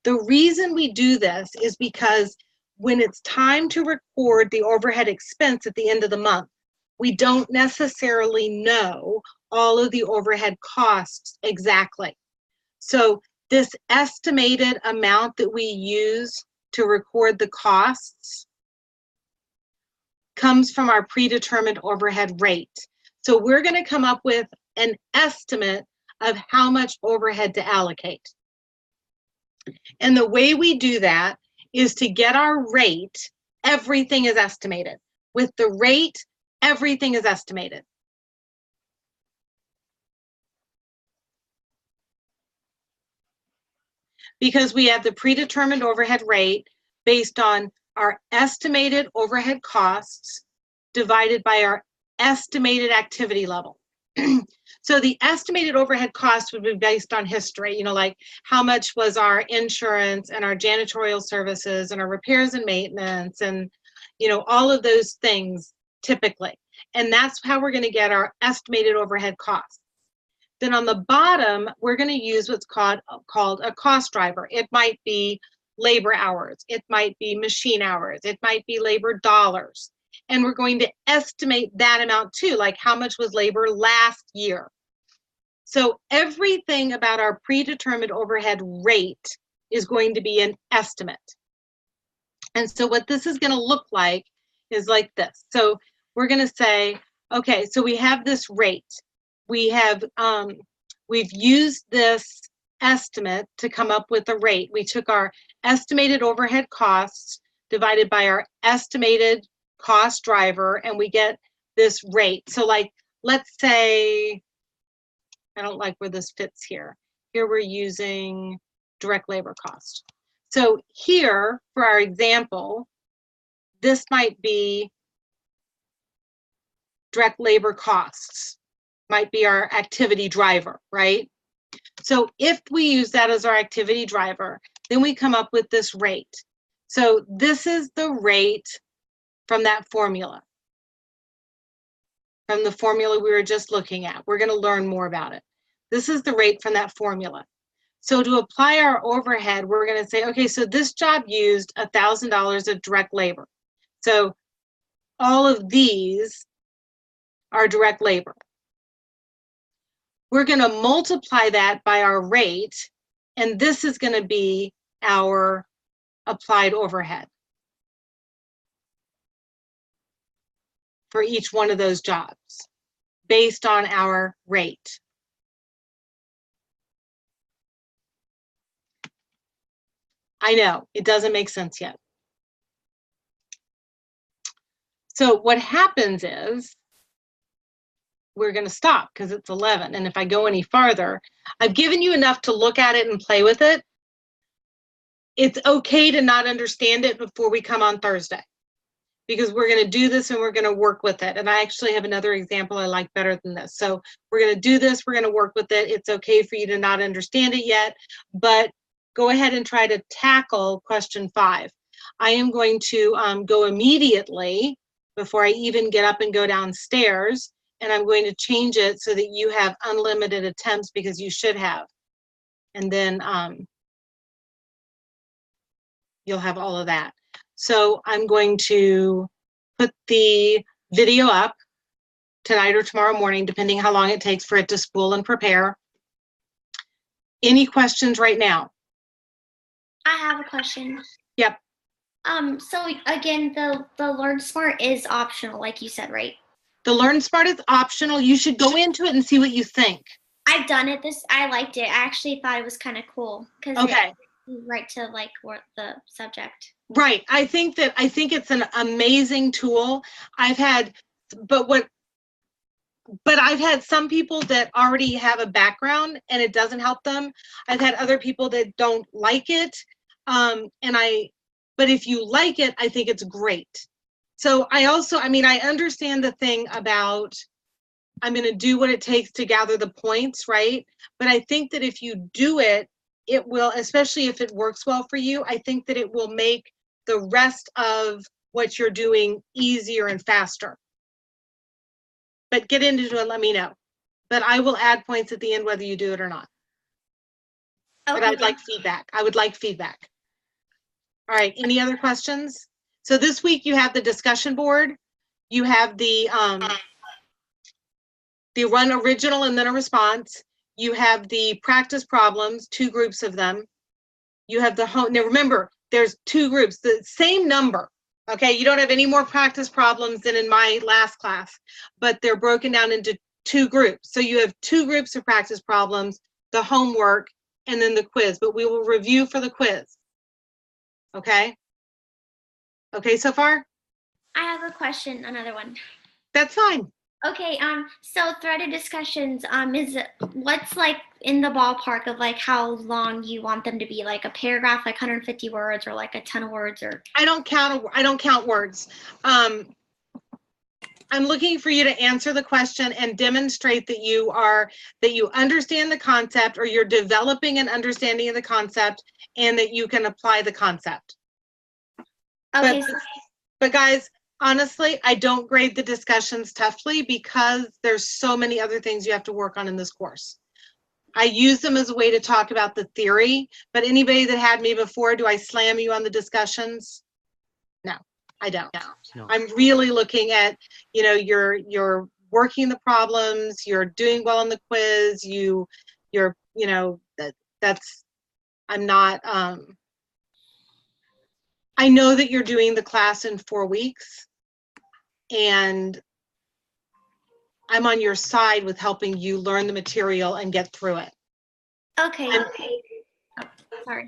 The reason we do this is because when it's time to record the overhead expense at the end of the month, we don't necessarily know all of the overhead costs exactly. So this estimated amount that we use to record the costs comes from our predetermined overhead rate. So we're going to come up with an estimate of how much overhead to allocate. And the way we do that is to get our rate, everything is estimated. With the rate, everything is estimated. Because we have the predetermined overhead rate based on our estimated overhead costs divided by our estimated activity level. So the estimated overhead costs would be based on history, you know, like how much was our insurance and our janitorial services and our repairs and maintenance and, you know, all of those things typically. And that's how we're going to get our estimated overhead costs. Then on the bottom, we're going to use what's called a cost driver. It might be labor hours. It might be machine hours. It might be labor dollars. And we're going to estimate that amount too, like how much was labor last year. So everything about our predetermined overhead rate is going to be an estimate. And so what this is going to look like is like this. So we're going to say, okay, so we have this rate. We have, we've used this estimate to come up with a rate. We took our estimated overhead costs divided by our estimated cost driver, and we get this rate. So like, let's say, I don't like where this fits here. Here we're using direct labor cost. So here, for our example, this might be direct labor costs, might be our activity driver, right? So if we use that as our activity driver, then we come up with this rate. So this is the rate from that formula, from the formula we were just looking at. We're going to learn more about it. This is the rate from that formula. So to apply our overhead, we're going to say, okay, so this job used $1,000 of direct labor. So all of these are direct labor. We're going to multiply that by our rate, and this is going to be our applied overhead for each one of those jobs based on our rate. I know, it doesn't make sense yet. So what happens is, we're going to stop because it's 11. And if I go any farther, I've given you enough to look at it and play with it. It's okay to not understand it before we come on Thursday, because we're going to do this and we're going to work with it. And I actually have another example I like better than this. So we're going to do this. We're going to work with it. It's okay for you to not understand it yet, but go ahead and try to tackle question 5. I am going to go immediately before I even get up and go downstairs, and I'm going to change it so that you have unlimited attempts, because you should have. And then you'll have all of that. So I'm going to put the video up tonight or tomorrow morning, depending how long it takes for it to spool and prepare. Any questions right now? I have a question. Yep. So again, the Learnsmart is optional, like you said, right? The Learnsmart is optional. You should go into it and see what you think. I've done it. I liked it. I actually thought it was kind of cool because Okay. right to like what the subject. Right. I think it's an amazing tool. I've had some people that already have a background and it doesn't help them. I've had other people that don't like it. But if you like it, I think it's great. So I understand the thing about I'm going to do what it takes to gather the points, right? But I think that if you do it, it will, especially if it works well for you, I think that it will make the rest of what you're doing easier and faster. But get into it, let me know. But I will add points at the end whether you do it or not. Okay. But I'd like feedback. I would like feedback. All right, any other questions? So this week you have the discussion board. You have the run original and then a response. You have the practice problems, 2 groups of them. You have the home. Now remember, there's 2 groups, the same number. Okay, you don't have any more practice problems than in my last class, but they're broken down into 2 groups. So you have 2 groups of practice problems, the homework, and then the quiz, but we will review for the quiz. Okay? Okay so far? I have a question, another one. That's fine. Okay, so threaded discussions, what's like in the ballpark of like how long you want them to be, like a paragraph, like 150 words or like a ton of words, or? I don't count words. I'm looking for you to answer the question and demonstrate that you understand the concept, or you're developing an understanding of the concept, and that you can apply the concept. Okay. But guys, honestly, I don't grade the discussions toughly because there's so many other things you have to work on in this course. I use them as a way to talk about the theory, but anybody that had me before, do I slam you on the discussions? No, I don't. No. I'm really looking at, you're working the problems, you're doing well on the quiz, I know that you're doing the class in 4 weeks, and I'm on your side with helping you learn the material and get through it. Okay. Sorry.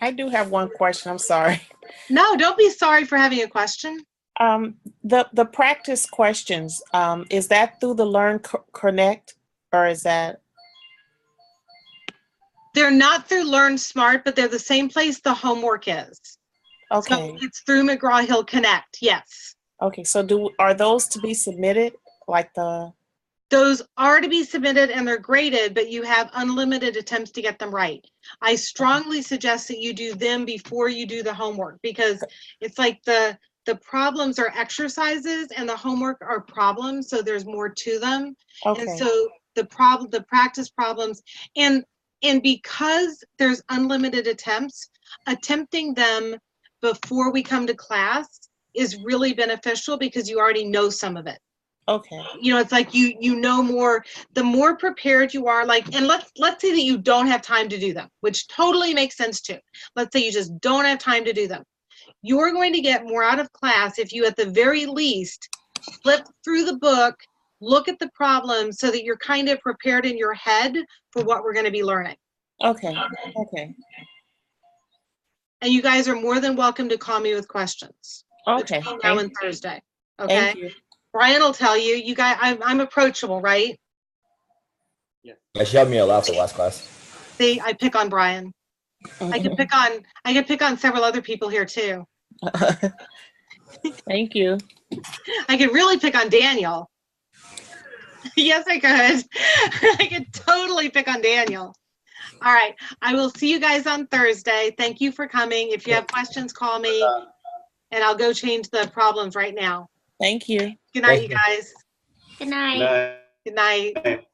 I do have one question. I'm sorry. No, don't be sorry for having a question. The practice questions, is that through the Learn Connect, or is that? They're not through Learnsmart, but they're the same place the homework is. Okay. So it's through McGraw-Hill Connect, yes. Okay, so are those to be submitted, like Those are to be submitted and they're graded, but you have unlimited attempts to get them right. I strongly suggest that you do them before you do the homework, because it's like the problems are exercises and the homework are problems, so there's more to them. Okay. And so the practice problems, and because there's unlimited attempts, attempting them before we come to class is really beneficial because you already know some of it. Okay. It's like you know more, the more prepared you are, and let's say that you don't have time to do them, which totally makes sense too. Let's say you just don't have time to do them. You're going to get more out of class if you, at the very least, flip through the book, look at the problems so that you're kind of prepared in your head for what we're going to be learning. Okay. And you guys are more than welcome to call me with questions. Okay. Between now and Thursday. Okay. Thank you. Brian will tell you. You guys, I'm approachable, right? Yeah, she had me allowed for last class. See, I pick on Brian. I can pick on several other people here too. Thank you. I could really pick on Daniel. Yes, I could. I could totally pick on Daniel. All right. I will see you guys on Thursday. Thank you for coming. If you have questions, call me, and I'll go change the problems right now. Thank you. Good night, you guys. Good night. Good night.